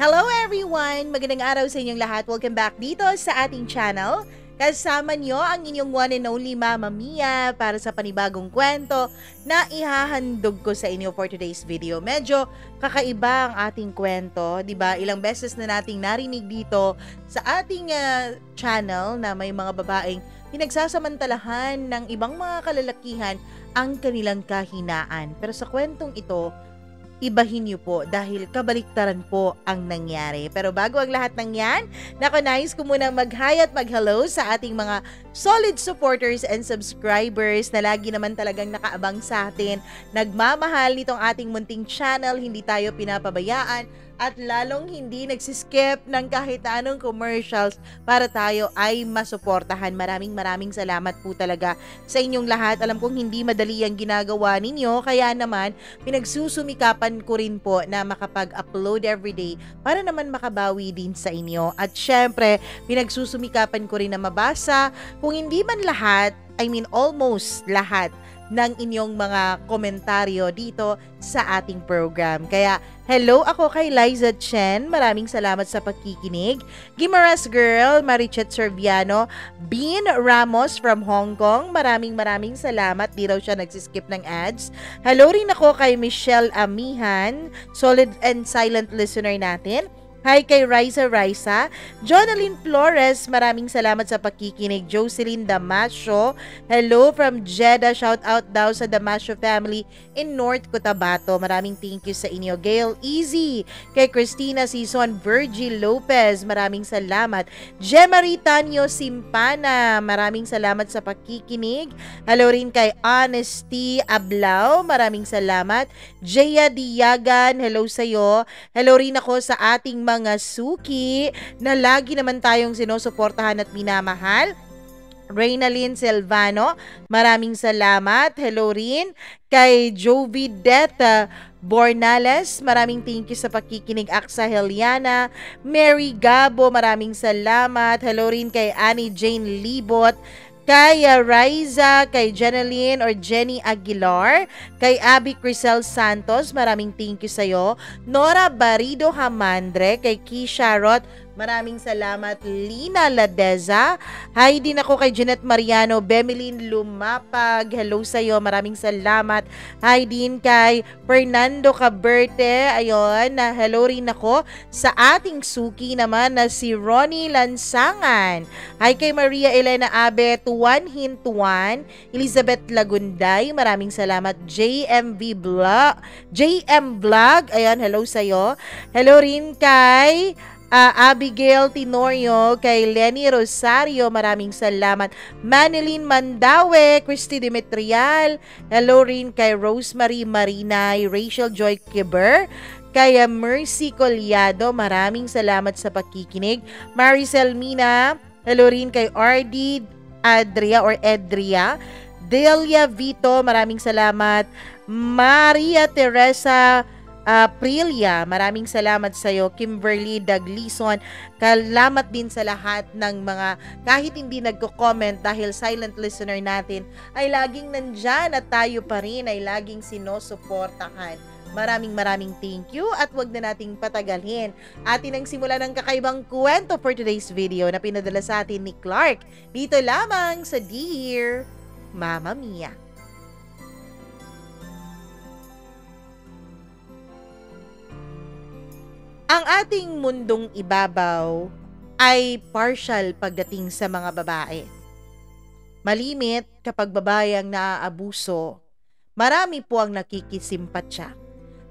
Hello everyone! Magandang araw sa inyong lahat. Welcome back dito sa ating channel. Kasama nyo ang inyong one and only Mama Mia para sa panibagong kwento na ihahandog ko sa inyo for today's video. Medyo kakaiba ang ating kwento, di ba? Ilang beses na nating narinig dito sa ating channel na may mga babaeng pinagsasamantalahan ng ibang mga kalalakihan ang kanilang kahinaan. Pero sa kwentong ito, ibahin niyo po dahil kabaliktaran po ang nangyari. Pero bago ang lahat ng yan, nais ko muna mag-hi at mag-hello sa ating mga solid supporters and subscribers na lagi naman talagang nakaabang sa atin. Nagmamahal nitong ating munting channel, hindi tayo pinapabayaan at lalong hindi nagsiskip ng kahit anong commercials para tayo ay masuportahan. Maraming salamat po talaga sa inyong lahat. Alam kong hindi madali ang ginagawa ninyo, kaya naman pinagsusumikapan ko rin po na makapag-upload everyday para naman makabawi din sa inyo. At syempre, pinagsusumikapan ko rin na mabasa, kung hindi man lahat, I mean almost lahat, ng inyong mga komentaryo dito sa ating program. Kaya, hello ako kay Liza Chen. Maraming salamat sa pagkikinig. Gimaras Girl, Marichet Serviano, Bean Ramos from Hong Kong. Maraming salamat. Di raw siya nagsiskip ng ads. Hello rin ako kay Michelle Amihan, solid and silent listener natin. Hi kay Raisa, Jonalyn Flores, maraming salamat sa pakikinig. Jocelyn Damasio, hello from Jeddah, shout out daw sa Damasio family in North Cotabato. Maraming thank you sa inyo. Gail Easy, kay Christina Sison, Virgil Lopez, maraming salamat. Jemarie Tanyo Simpana, maraming salamat sa pakikinig. Hello rin kay Honesty Ablao, maraming salamat. Jaya Diagan, hello sa'yo. Hello rin ako sa ating mga suki na lagi naman tayong sinusuportahan at minamahal. Reynalyn Silvano, maraming salamat. Hello rin kay Jovidette Bornales, maraming thank you sa pakikinig. Aksa Heliana, Mary Gabo, maraming salamat. Hello rin kay Annie Jane Libot, kay Riza, kay Jeneline or Jenny Aguilar, kay Abby Crisel Santos, maraming thank you sa'yo. Nora Barido Hamandre, kay Keisha Roth, maraming salamat. Lina Ladeza, hi din ako kay Jeanette Mariano, Bemelin Lumapag, hello sa'yo, maraming salamat. Hi din kay Fernando Caberte, ayun, hello rin ako sa ating suki naman na si Ronnie Lansangan. Hi kay Maria Elena Abe, Tuan Hintuan, Elizabeth Lagunday, maraming salamat. JM Vlog, ayan, hello sa'yo. Hello rin kay Abigail Tenorio, kay Lenny Rosario, maraming salamat. Manilyn Mandawe, Christy Dimitrial, hello rin kay Rosemary Marinay, Rachel Joy Kiber, kay Mercy Collado, maraming salamat sa pakikinig. Maricel Mina, hello rin kay RD Edria, Delia Vito, maraming salamat. Maria Teresa Prilia, maraming salamat sa iyo. Kimberly Daglison, salamat din sa lahat ng mga kahit hindi nagko-comment dahil silent listener natin ay laging nandyan at tayo pa rin ay laging sinusuportahan. Maraming thank you at wag na nating patagalin. Atin ang simula ng kakaibang kwento for today's video na pinadala sa atin ni Clark dito lamang sa Dear Mama Mia. Ang ating mundong ibabaw ay partial pagdating sa mga babae. Malimit kapag babae ang naaabuso, marami po ang nakikisimpatya.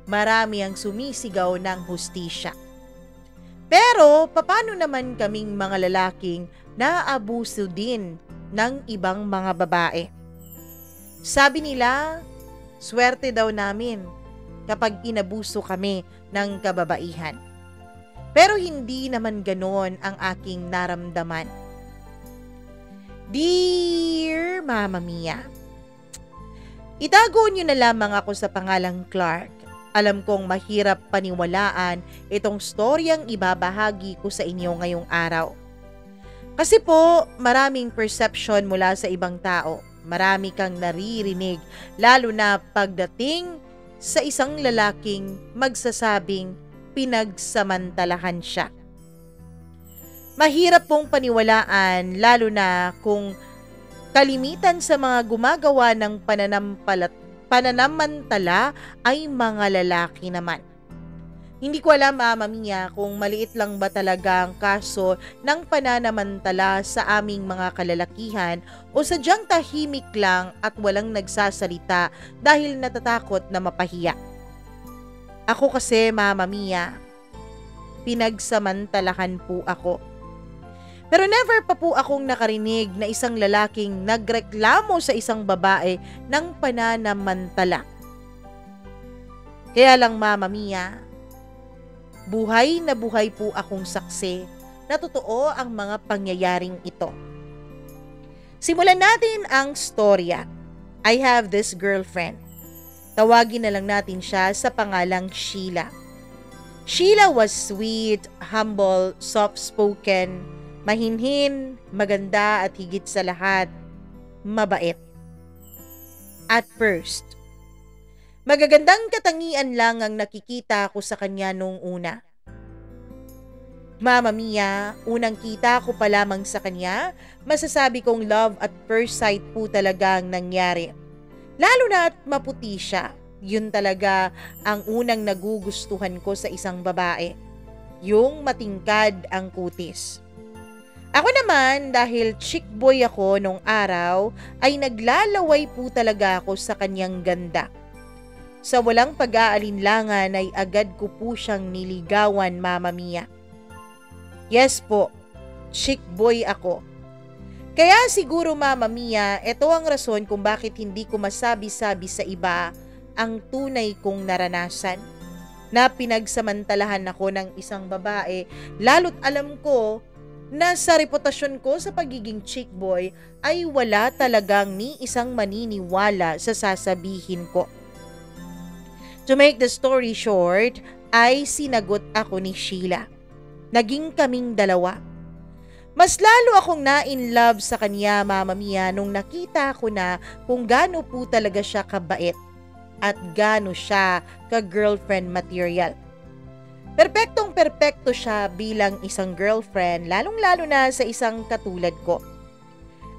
Marami ang sumisigaw ng hustisya. Pero paano naman kaming mga lalaking naaabuso din ng ibang mga babae? Sabi nila, swerte daw namin kapag inabuso kami ng kababaihan. Pero hindi naman ganoon ang aking naramdaman. Dear Mama Mia, itago niyo na lamang ako sa pangalang Clark. Alam kong mahirap paniwalaan itong storyang ibabahagi ko sa inyo ngayong araw. Kasi po, maraming perception mula sa ibang tao. Marami kang naririnig, lalo na pagdating sa isang lalaking magsasabing pinagsamantalahan siya. Mahirap pong paniwalaan lalo na kung kalimitan sa mga gumagawa ng pananamantala ay mga lalaki naman. Hindi ko alam, Mama Mia, kung maliit lang ba talaga ang kaso ng pananamantala sa aming mga kalalakihan o sadyang tahimik lang at walang nagsasalita dahil natatakot na mapahiya. Ako kasi, Mama Mia, pinagsamantalahan po ako. Pero never pa po akong nakarinig na isang lalaking nagreklamo sa isang babae ng pananamantala. Kaya lang, Mama Mia, buhay na buhay po akong saksi na totoo ang mga pangyayaring ito. Simulan natin ang storya. I have this girlfriend. Tawagin na lang natin siya sa pangalang Sheila. Sheila was sweet, humble, soft-spoken, mahinhin, maganda at higit sa lahat, mabait. At first, magagandang katangian lang ang nakikita ko sa kanya noong una. Mama Mia, unang kita ko pa lamang sa kanya, masasabi kong love at first sight po talaga ang nangyari. Lalo na at maputi siya, yun talaga ang unang nagugustuhan ko sa isang babae. Yung matingkad ang kutis. Ako naman, dahil chick boy ako nung araw, ay naglalaway po talaga ako sa kanyang ganda. Sa walang pag-aalinlangan ay agad ko po siyang niligawan, Mama Mia. Yes po, chick boy ako. Kaya siguro, Mama Mia, ito ang rason kung bakit hindi ko masabi-sabi sa iba ang tunay kong naranasan. Na pinagsamantalahan ako ng isang babae, lalo't alam ko na sa reputasyon ko sa pagiging chick boy ay wala talagang ni isang maniniwala sa sasabihin ko. To make the story short, ay sinagot ako ni Sheila. Naging kaming dalawa. Mas lalo akong na-in-love sa kanya, Mama Mia, nung nakita ko na kung gaano po talaga siya kabait at gaano siya ka-girlfriend material. Perpektong-perpekto siya bilang isang girlfriend, lalong-lalo na sa isang katulad ko.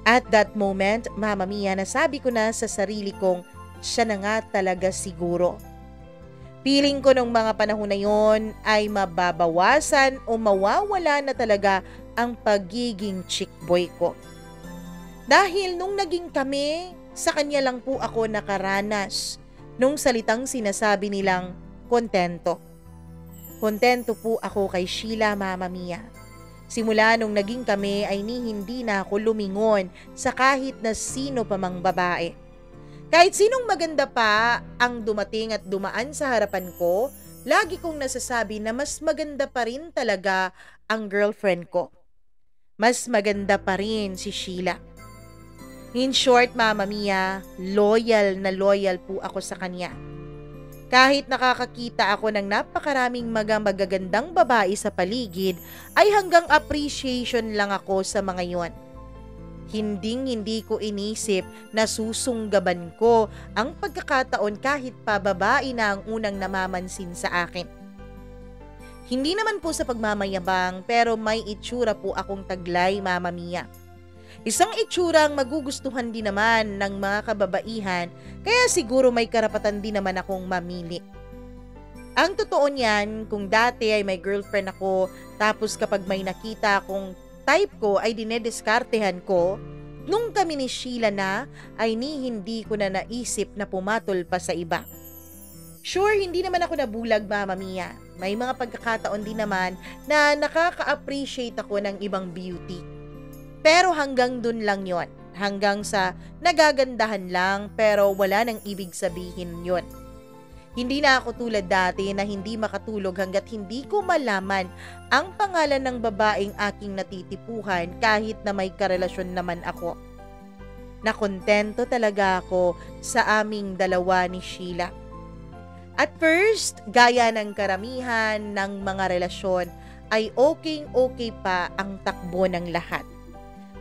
At that moment, Mama Mia, nasabi ko na sa sarili kong siya na nga talaga siguro. Feeling ko nung mga panahon na yon ay mababawasan o mawawala na talaga ang pagiging chick boy ko. Dahil nung naging kami, sa kanya lang po ako nakaranas nung salitang sinasabi nilang kontento. Kontento po ako kay Sheila, Mama Mia. Simula nung naging kami ay hindi na ako lumingon sa kahit na sino pa mang babae. Kahit sinong maganda pa ang dumating at dumaan sa harapan ko, lagi kong nasasabi na mas maganda pa rin talaga ang girlfriend ko. Mas maganda pa rin si Sheila. In short, Mama Mia, loyal na loyal po ako sa kanya. Kahit nakakakita ako ng napakaraming magagandang babae sa paligid, ay hanggang appreciation lang ako sa mga yon. Hindi ko inisip na susunggaban ko ang pagkakataon kahit pa babae na ang unang namamansin sa akin. Hindi naman po sa pagmamayabang, pero may itsura po akong taglay, Mama Mia. Isang itsurang magugustuhan din naman ng mga kababaihan, kaya siguro may karapatan din naman akong mamili. Ang totoo niyan, kung dati ay may girlfriend ako, tapos kapag may nakita akong type ko ay dinedeskartehan ko, nung kami ni Sheila na ay hindi ko na naisip na pumatol pa sa iba. Sure, hindi naman ako nabulag, Mama Mia. May mga pagkakataon din naman na nakaka-appreciate ako ng ibang beauty. Pero hanggang dun lang yon, hanggang sa nagagandahan lang pero wala nang ibig sabihin yon. Hindi na ako tulad dati na hindi makatulog hanggat hindi ko malaman ang pangalan ng babaeng aking natitipuhan kahit na may karelasyon naman ako. Nakontento talaga ako sa aming dalawa ni Sheila. At first, gaya ng karamihan ng mga relasyon, ay okay pa ang takbo ng lahat.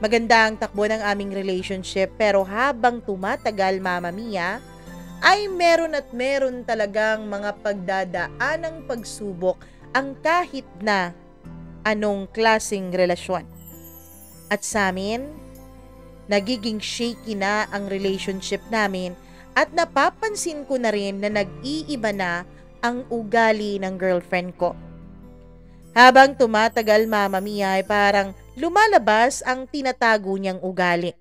Maganda ang takbo ng aming relationship pero habang tumatagal, Mama Mia, ay meron talagang mga pagdadaanang pagsubok ang kahit na anong klaseng relasyon. At sa amin, nagiging shaky na ang relationship namin at napapansin ko na rin na nag-iiba na ang ugali ng girlfriend ko. Habang tumatagal, Mama Mia, ay parang lumalabas ang tinatago niyang ugali.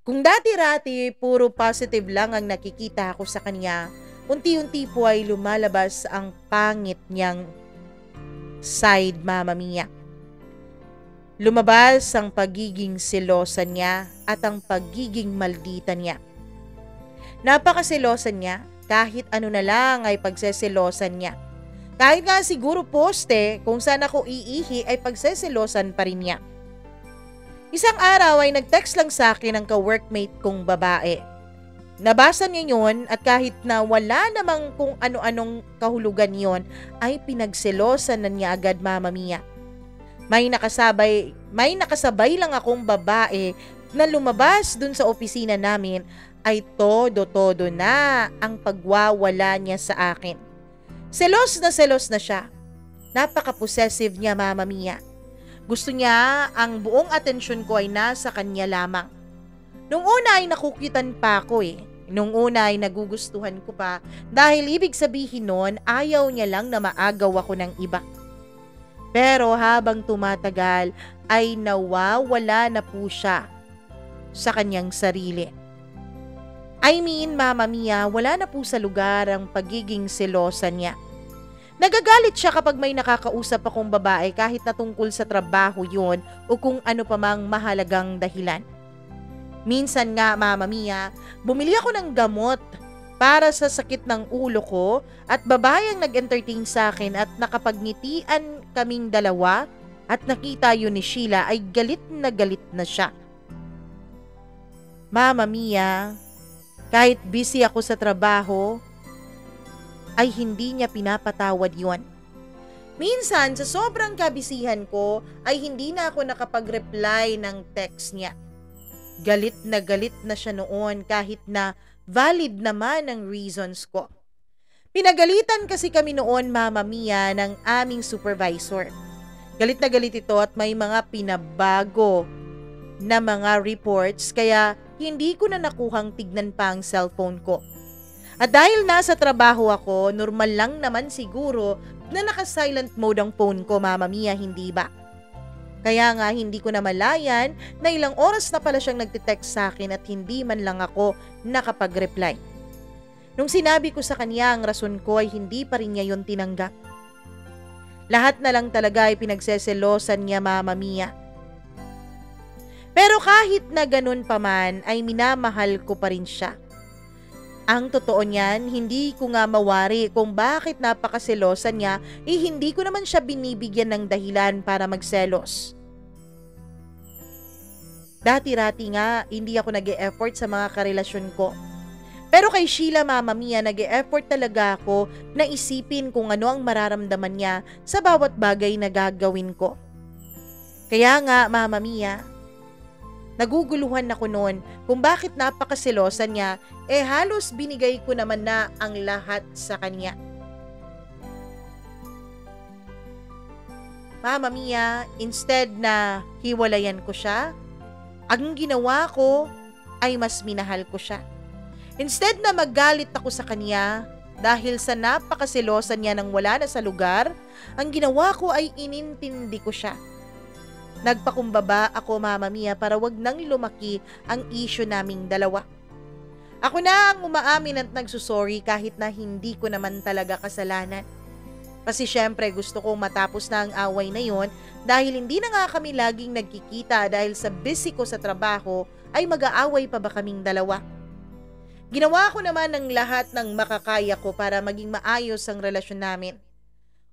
Kung dati-rati puro positive lang ang nakikita ko sa kanya, unti-unti po ay lumalabas ang pangit niyang side, Mama Mia. Lumabas ang pagiging selosa niya at ang pagiging maldita niya. Napakaselosa niya, kahit ano na lang ay pagseselosan niya. Kahit nga siguro poste kung saan ako iihi ay pagseselosan pa rin niya. Isang araw ay nag-text lang sa akin ang ka-workmate kong babae. Nabasa niya yun at kahit na wala namang kung ano-anong kahulugan yon ay pinagselosan na niya agad, Mama Mia. May nakasabay lang akong babae na lumabas dun sa opisina namin ay todo-todo na ang pagwawala niya sa akin. Selos na siya. Napaka-possessive niya, Mama Mia. Gusto niya ang buong atensyon ko ay nasa kanya lamang. Nung una ay nakukitan pa ako Nung una ay nagugustuhan ko pa dahil ibig sabihin nun ayaw niya lang na maagaw ako ng iba. Pero habang tumatagal ay nawawala na po siya sa kanyang sarili. I mean, Mama Mia, wala na po sa lugar ang pagiging selosa niya. Nagagalit siya kapag may nakakausap akong babae kahit na tungkol sa trabaho yun o kung ano pa mang mahalagang dahilan. Minsan nga, Mama Mia, bumili ako ng gamot para sa sakit ng ulo ko at babae ang nag-entertain sa akin at nakapagnitian kaming dalawa at nakita yun ni Sheila ay galit na siya. Mama Mia, kahit busy ako sa trabaho, ay hindi niya pinapatawad yon. Minsan, sa sobrang kabisihan ko, ay hindi na ako nakapag-reply ng text niya. Galit na siya noon kahit na valid naman ang reasons ko. Pinagalitan kasi kami noon, Mama Mia, ng aming supervisor. Galit na galit ito at may mga pinabago na mga reports kaya hindi ko na nakuhang tignan pa ang cellphone ko. At dahil nasa trabaho ako, normal lang naman siguro na naka-silent mode ang phone ko, Mama Mia, hindi ba? Kaya nga hindi ko na malayan na ilang oras na pala siyang nagtitext sa akin at hindi man lang ako nakapag-reply. Nung sinabi ko sa kanya ang rason ko ay hindi pa rin niya yun tinanggap. Lahat na lang talaga ay pinagseselosan niya, Mama Mia. Pero kahit na ganun pa man ay minamahal ko pa rin siya. Ang totoo niyan, hindi ko nga mawari kung bakit napakaselosa niya, hindi ko naman siya binibigyan ng dahilan para magselos. Dati-rati nga, hindi ako nag-e-effort sa mga karelasyon ko. Pero kay Sheila, Mama Mia, nag-e-effort talaga ako na isipin kung ano ang mararamdaman niya sa bawat bagay na gagawin ko. Kaya nga, Mama Mia, naguguluhan ako noon kung bakit napakaselosa niya, halos binigay ko naman na ang lahat sa kanya. Mama Mia, instead na hiwalayan ko siya, ang ginawa ko ay mas minahal ko siya. Instead na magalit ako sa kanya dahil sa napakaselosa niya nang wala na sa lugar, ang ginawa ko ay inintindi ko siya. Nagpakumbaba ako, Mama Mia, para wag nang lumaki ang issue naming dalawa. Ako na ang umaamin at nagsusorry kahit na hindi ko naman talaga kasalanan. Kasi syempre gusto kong matapos na ang away na yon dahil hindi na nga kami laging nagkikita dahil sa busy ko sa trabaho ay mag-aaway pa ba kaming dalawa. Ginawa ko naman ng lahat ng makakaya ko para maging maayos ang relasyon namin.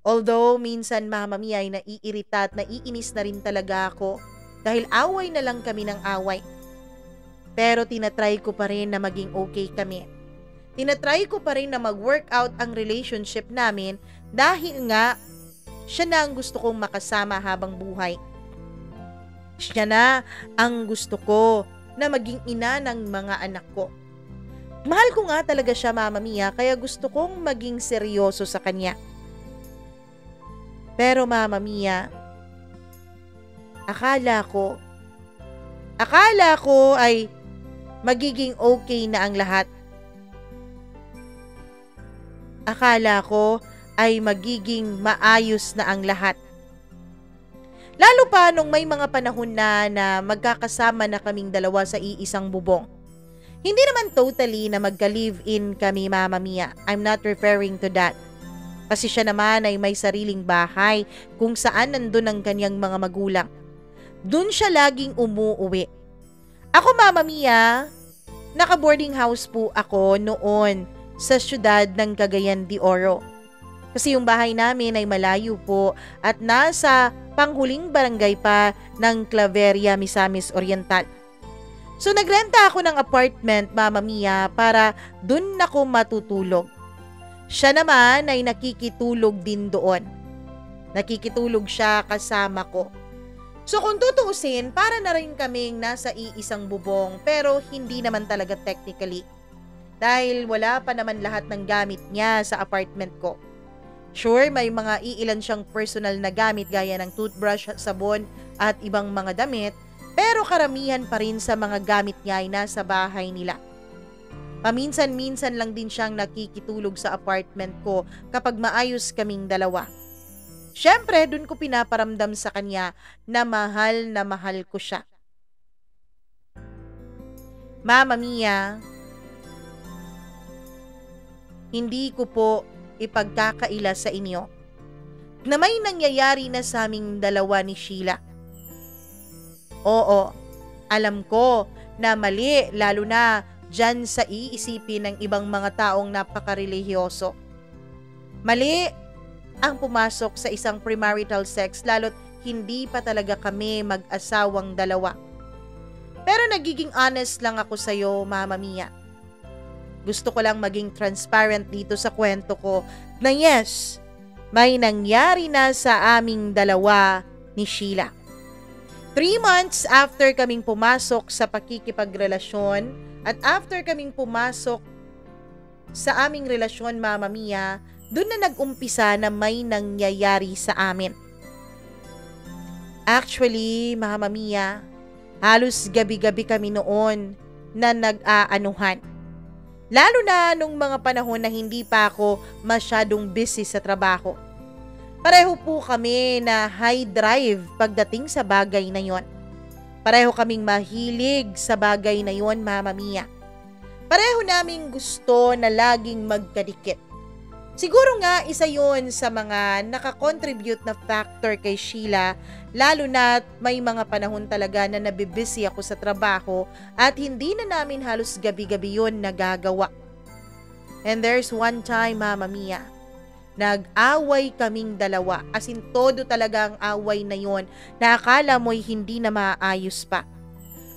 Although minsan, Mama Mia, ay naiirita at naiinis na rin talaga ako dahil away na lang kami ng away. Pero tinatry ko pa rin na maging okay kami. Tinatry ko pa rin na mag-workout ang relationship namin dahil nga siya na ang gusto kong makasama habang buhay. Siya na ang gusto ko na maging ina ng mga anak ko. Mahal ko nga talaga siya, Mama Mia, kaya gusto kong maging seryoso sa kanya. Pero Mama Mia, akala ko ay magiging okay na ang lahat. Akala ko ay magiging maayos na ang lahat. Lalo pa nung may mga panahon na magkakasama na kaming dalawa sa iisang bubong. Hindi naman totally na magka-live-in kami, Mama Mia. I'm not referring to that. Kasi siya naman ay may sariling bahay kung saan nandun ang kanyang mga magulang. Doon siya laging umuuwi. Ako, Mama Mia, naka-boarding house po ako noon sa siyudad ng Cagayan de Oro. Kasi yung bahay namin ay malayo po at nasa panghuling barangay pa ng Claveria, Misamis Oriental. So nagrenta ako ng apartment, Mama Mia, para dun ako matutulog. Siya naman ay nakikitulog din doon. Nakikitulog siya kasama ko. So kung tutuusin, para na rin kaming nasa iisang bubong pero hindi naman talaga technically. Dahil wala pa naman lahat ng gamit niya sa apartment ko. Sure, may mga iilan siyang personal na gamit gaya ng toothbrush, sabon at ibang mga damit, pero karamihan pa rin sa mga gamit niya ay nasa bahay nila. Paminsan-minsan lang din siyang nakikitulog sa apartment ko kapag maayos kaming dalawa. Siyempre, dun ko pinaparamdam sa kanya na mahal ko siya. Mama Mia, hindi ko po ipagkakaila sa inyo na may nangyayari na sa aming dalawa ni Sheila. Oo, alam ko na mali, lalo na dyan sa iisipin ng ibang mga taong napakarelihiyoso. Mali ang pumasok sa isang premarital sex lalo't hindi pa talaga kami mag-asawang dalawa. Pero nagiging honest lang ako sa'yo, Mama Mia. Gusto ko lang maging transparent dito sa kwento ko na yes, may nangyari na sa aming dalawa ni Sheila. 3 months after kaming pumasok sa pakikipagrelasyon, at after kaming pumasok sa aming relasyon, Mama Mia, doon na nag-umpisa na may nangyayari sa amin. Actually, Mama Mia, halos gabi-gabi kami noon na nag-aanuhan. Lalo na nung mga panahon na hindi pa ako masyadong busy sa trabaho. Pareho po kami na high drive pagdating sa bagay na yon. Pareho kaming mahilig sa bagay na yon, Mama Mia. Pareho naming gusto na laging magkadikit. Siguro nga isa yon sa mga nakakontribute na factor kay Sheila, lalo na may mga panahon talaga na nabibisi ako sa trabaho at hindi na namin halos gabi-gabi yon nagagawa. And there's one time, Mama Mia, nag-away kaming dalawa. As in, todo talaga ang away na yon na akala mo'y hindi na maayos pa.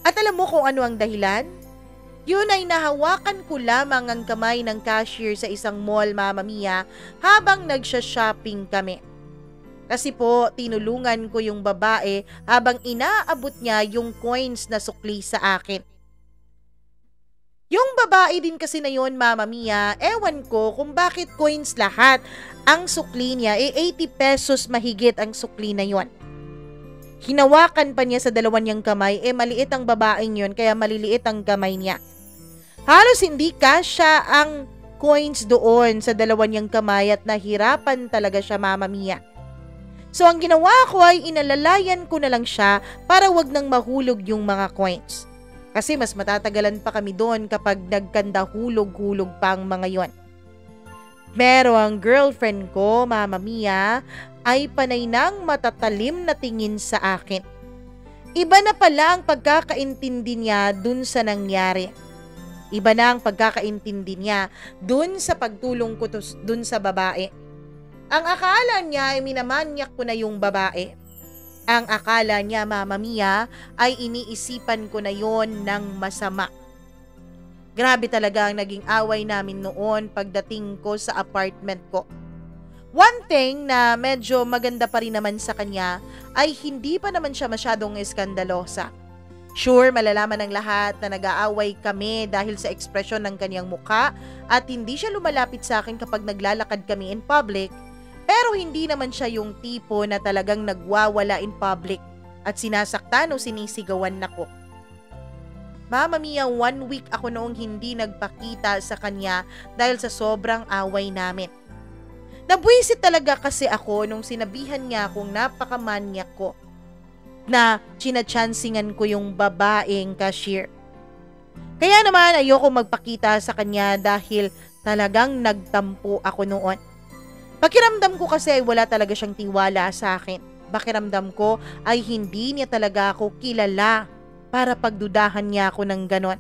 At alam mo kung ano ang dahilan? Yun ay nahawakan ko lamang ang kamay ng cashier sa isang mall, Mama Mia, habang nagsha-shopping kami. Kasi po, tinulungan ko yung babae habang inaabot niya yung coins na sukli sa akin. Yung babae din kasi na yon, Mama Mia, ewan ko kung bakit coins lahat ang sukli niya, 80 pesos mahigit ang sukli na yon. Hinawakan pa niya sa dalawa niyang kamay, maliit ang babaeng yon kaya maliliit ang kamay niya. Halos hindi kasya ang coins doon sa dalawa niyang kamay at nahirapan talaga siya, Mama Mia. So ang ginawa ko ay inalalayan ko na lang siya para wag nang mahulog yung mga coins. Kasi mas matatagalan pa kami doon kapag nagkanda hulog-hulog pa ang mga yon. Pero ang girlfriend ko, Mama Mia, ay panay nang matatalim na tingin sa akin. Iba na pala ang pagkakaintindi niya dun sa nangyari. Iba na ang pagkakaintindi niya dun sa pagtulong ko dun sa babae. Ang akala niya ay minamanyak ko na yung babae. Ang akala niya, Mama Mia, ay iniisipan ko na yon ng masama. Grabe talaga ang naging away namin noon pagdating ko sa apartment ko. One thing na medyo maganda pa rin naman sa kanya ay hindi pa naman siya masyadong eskandalosa. Sure, malalaman ng lahat na nag-aaway kami dahil sa ekspresyon ng kanyang mukha at hindi siya lumalapit sa akin kapag naglalakad kami in public, pero Pero hindi naman siya yung tipo na talagang nagwawala in public at sinasaktan o sinisigawan ako. Mama Mia, 1 week ako noong hindi nagpakita sa kanya dahil sa sobrang away namin. Nabwisit talaga kasi ako nung sinabihan niya akong napakamanyak ko na chinachansingan ko yung babaeng cashier. Kaya naman ayoko magpakita sa kanya dahil talagang nagtampo ako noon. Pakiramdam ko kasi ay wala talaga siyang tiwala sa akin. Pakiramdam ko ay hindi niya talaga ako kilala para pagdudahan niya ako ng ganon.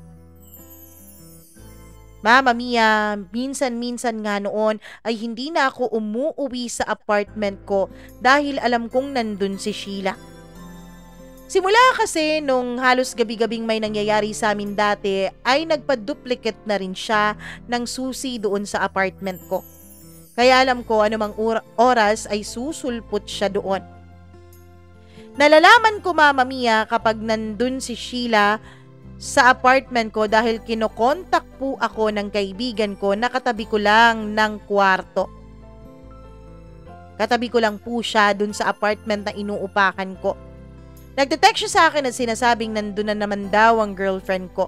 Mama Mia, minsan-minsan nga noon ay hindi na ako umuuwi sa apartment ko dahil alam kong nandun si Sheila. Simula kasi nung halos gabi-gabing may nangyayari sa amin dati ay nagpa-duplicate na rin siya ng susi doon sa apartment ko. Kaya alam ko anumang oras ay susulpot siya doon. Nalalaman ko Mama Mia kapag nandun si Sheila sa apartment ko dahil kinokontak po ako ng kaibigan ko na katabi ko lang ng kwarto. Katabi ko lang po siya dun sa apartment na inuupakan ko. Nagte-text siya sa akin at sinasabing nandun na naman daw ang girlfriend ko.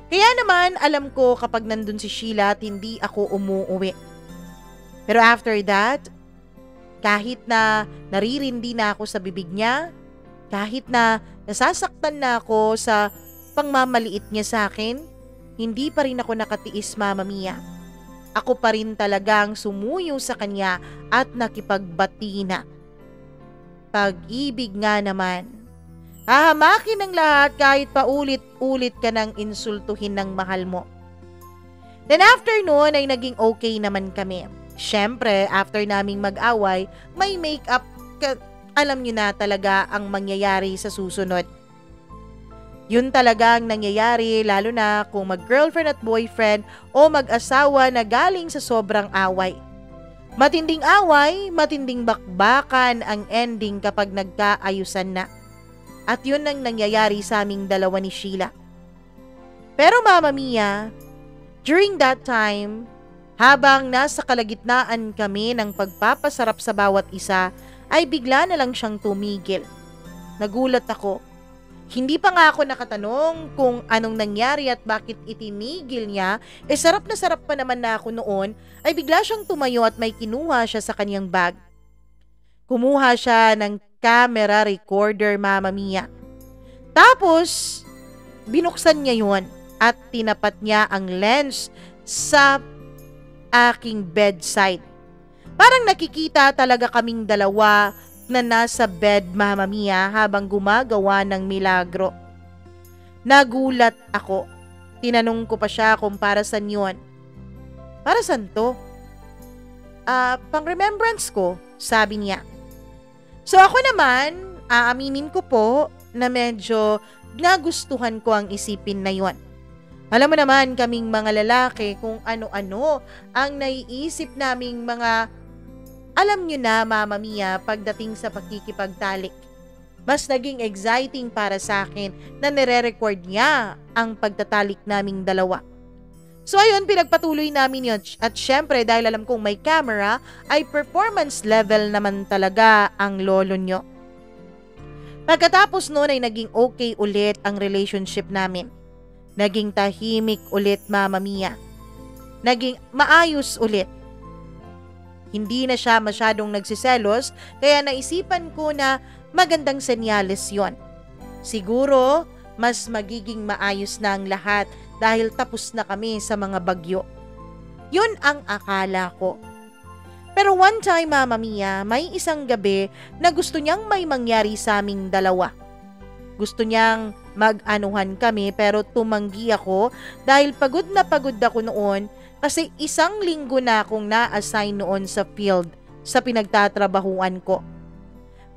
Kaya naman alam ko kapag nandun si Sheila at hindi ako umuuwi. Pero after that, kahit na naririndi na ako sa bibig niya, kahit na nasasaktan na ako sa pangmamaliit niya sa akin, hindi pa rin ako nakatiis Mama Mia. Ako pa rin talagang sumuyo sa kanya at nakipagbati na. Pag-ibig nga naman. Hahamakin ng lahat kahit paulit-ulit ka nang insultuhin ng mahal mo. Then after noon ay naging okay naman kami. Siyempre, after naming mag-away, may make-up. Alam nyo na talaga ang mangyayari sa susunod. Yun talaga ang nangyayari lalo na kung mag-girlfriend at boyfriend o mag-asawa na galing sa sobrang away. Matinding away, matinding bakbakan ang ending kapag nagkaayusan na. At yun ang nangyayari sa aming dalawa ni Sheila. Pero Mama Mia, during that time, habang nasa kalagitnaan kami ng pagpapasarap sa bawat isa, ay bigla na lang siyang tumigil. Nagulat ako. Hindi pa nga ako nakatanong kung anong nangyari at bakit itinigil niya, sarap na sarap pa naman na ako noon, ay bigla siyang tumayo at may kinuha siya sa kanyang bag. Kumuha siya ng camera recorder Mama Mia. Tapos, binuksan niya yun at tinapat niya ang lens sa aking bedside. Parang nakikita talaga kaming dalawa na nasa bed Mama Mia habang gumagawa ng milagro. Nagulat ako. Tinanong ko pa siya kung para saan yun. Para saan to? Pang remembrance ko, sabi niya. So ako naman, aaminin ko po na medyo nagustuhan ko ang isipin na yun. Alam mo naman kaming mga lalaki kung ano-ano ang naiisip naming mga alam nyo na Mama Mia pagdating sa pakikipagtalik. Mas naging exciting para sa akin na nire-record niya ang pagtatalik naming dalawa. So ayun, pinagpatuloy namin yun at syempre dahil alam kong may camera ay performance level naman talaga ang lolo nyo. Pagkatapos noon ay naging okay ulit ang relationship namin. Naging tahimik ulit Mama Mia. Naging maayos ulit. Hindi na siya masyadong nagsiselos kaya naisipan ko na magandang senyales yon. Siguro mas magiging maayos na ang lahat dahil tapos na kami sa mga bagyo. Yun ang akala ko. Pero one time Mama Mia, may isang gabi na gusto niyang may mangyari sa aming dalawa. Gusto niyang mag-anuhan kami pero tumanggi ako dahil pagod na pagod ako noon. Kasi 1 linggo na akong na-assign noon sa field sa pinagtatrabahuan ko.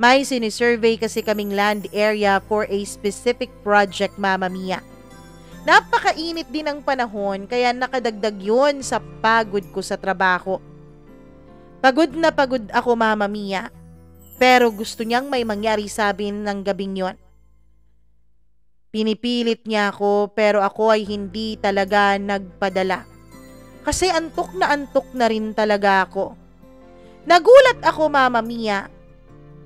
May sinisurvey kasi kaming land area for a specific project Mama Mia. Napakainit din ang panahon kaya nakadagdag yun sa pagod ko sa trabaho. Pagod na pagod ako Mama Mia, pero gusto niyang may mangyari sa amin ng gabing yon. Pinipilit niya ako pero ako ay hindi talaga nagpadala. Kasi antok na rin talaga ako. Nagulat ako, Mama Mia,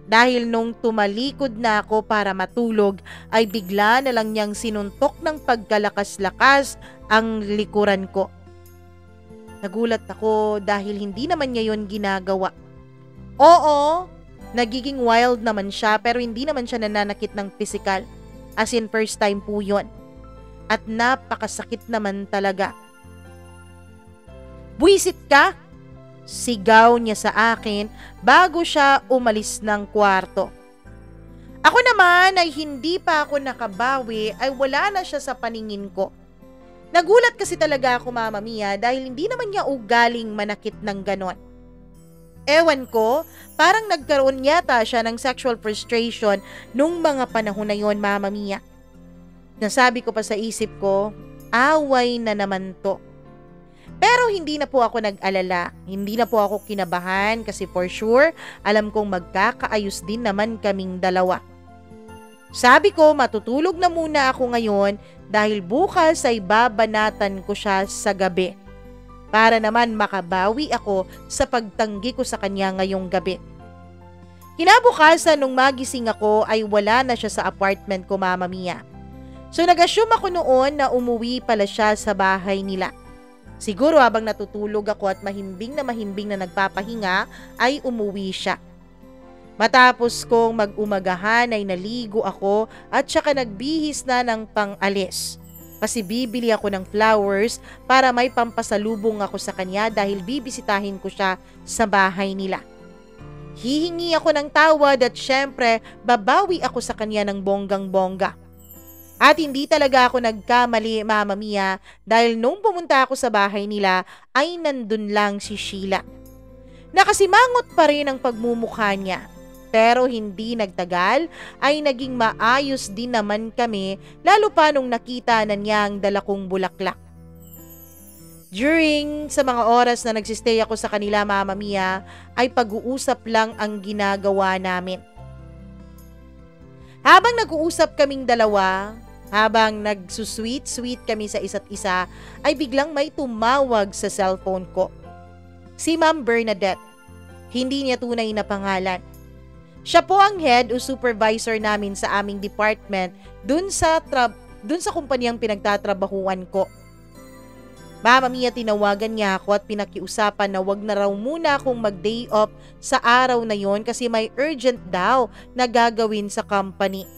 dahil nung tumalikod na ako para matulog ay bigla na lang niyang sinuntok ng pagkalakas-lakas ang likuran ko. Nagulat ako dahil hindi naman niya yun ginagawa. Oo, nagiging wild naman siya pero hindi naman siya nananakit ng physical. As in first time po yun. At napakasakit naman talaga. "Buwisit ka!" sigaw niya sa akin bago siya umalis ng kwarto. Ako naman ay hindi pa ako nakabawi ay wala na siya sa paningin ko. Nagulat kasi talaga ako, Mama Mia, dahil hindi naman niya ugaling manakit ng ganon. Ewan ko, parang nagkaroon yata siya ng sexual frustration nung mga panahon na yon, Mama Mia. Nasabi ko pa sa isip ko, away na naman to. Pero hindi na po ako nag-alala, hindi na po ako kinabahan kasi for sure, alam kong magkakaayos din naman kaming dalawa. Sabi ko, matutulog na muna ako ngayon dahil bukas ay babanatan ko siya sa gabi. Para naman makabawi ako sa pagtanggi ko sa kanya ngayong gabi. Kinabukasan nung magising ako ay wala na siya sa apartment ko, Mama Mia. So nag-assume ako noon na umuwi pala siya sa bahay nila. Siguro habang natutulog ako at mahimbing na nagpapahinga ay umuwi siya. Matapos kong mag-umagahan ay naligo ako at saka nagbihis na ng pang-alis. Kasi bibili ako ng flowers para may pampasalubong ako sa kanya dahil bibisitahin ko siya sa bahay nila. Hihingi ako ng tawad at syempre babawi ako sa kanya ng bonggang-bongga. At hindi talaga ako nagkamali, Mama Mia, dahil nung pumunta ako sa bahay nila ay nandun lang si Sheila. Nakasimangot pa rin ang pagmumukha niya. Pero hindi nagtagal ay naging maayos din naman kami lalo pa nung nakita na niya ang dala kong bulaklak. During sa mga oras na nagsistay ako sa kanila, Mama Mia, ay pag-uusap lang ang ginagawa namin. Habang nag-uusap kaming dalawa, habang nagsusweet-sweet kami sa isa't isa, ay biglang may tumawag sa cellphone ko. Si Ma'am Bernadette. Hindi niya tunay na pangalan. Siya po ang head o supervisor namin sa aming department dun sa kumpanyang pinagtatrabahuan ko. Mama Mia, tinawagan niya ako at pinakiusapan na wag na raw muna akong mag-day off sa araw na yon kasi may urgent daw na gagawin sa company.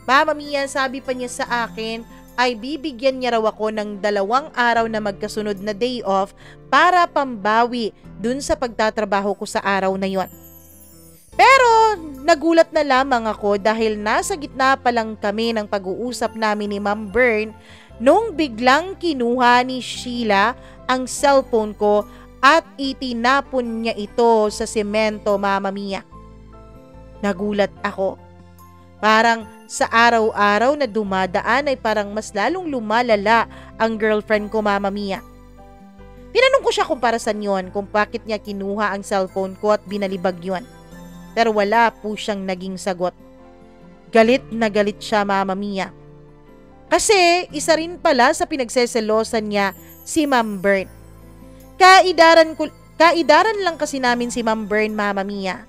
Mama Mia, sabi pa niya sa akin ay bibigyan niya raw ako ng 2 araw na magkasunod na day off para pambawi dun sa pagtatrabaho ko sa araw na yon. Pero nagulat na lamang ako dahil nasa gitna pa lang kami ng pag-uusap namin ni Ma'am Bern nung biglang kinuha ni Sheila ang cellphone ko at itinapon niya ito sa semento, Mama Mia. Nagulat ako. Parang sa araw-araw na dumadaan ay parang mas lalong lumalala ang girlfriend ko, Mama Mia. Tinanong ko siya kung para saan yun, kung bakit niya kinuha ang cellphone ko at binalibag yun. Pero wala po siyang naging sagot. Galit na galit siya, Mama Mia. Kasi isa rin pala sa pinagseselosan niya si Ma'am Bern. Kaidaran lang kasi namin si Ma'am Bern, Mama Mia.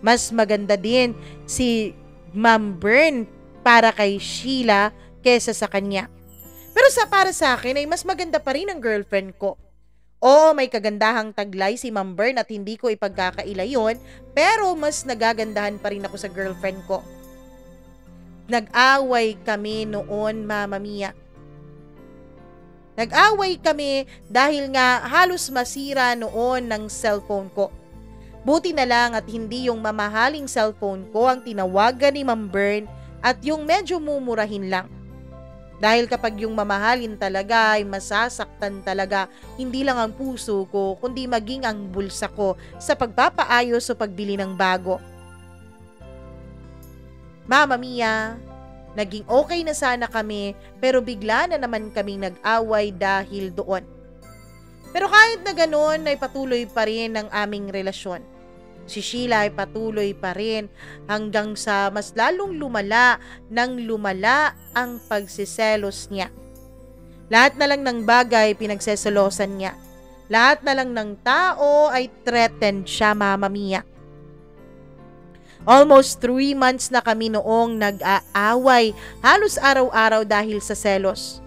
Mas maganda din si Ma'am Bern para kay Sheila kesa sa kanya. Pero para sa akin ay mas maganda pa rin ang girlfriend ko. Oo, may kagandahang taglay si Ma'am Bern at hindi ko ipagkakaila yun, pero mas nagagandahan pa rin ako sa girlfriend ko. Nag-away kami noon, Mama Mia. Nag-away kami dahil nga halos masira noon ng cellphone ko. Buti na lang at hindi yung mamahaling cellphone ko ang tinawagan ni Ma'am Bern at yung medyo mumurahin lang. Dahil kapag yung mamahalin talaga ay masasaktan talaga hindi lang ang puso ko kundi maging ang bulsa ko sa pagpapaayos o pagbili ng bago. Mama Mia, naging okay na sana kami pero bigla na naman kaming nag-away dahil doon. Pero kahit na ganoon ay patuloy pa rin ang aming relasyon. Si Sheila ay patuloy pa rin hanggang sa mas lalong lumala ang pagsiselos niya. Lahat na lang ng bagay pinagseselosan niya. Lahat na lang ng tao ay threatened siya, Mama Mia. Almost 3 months na kami noong nag-aaway, halos araw-araw dahil sa selos.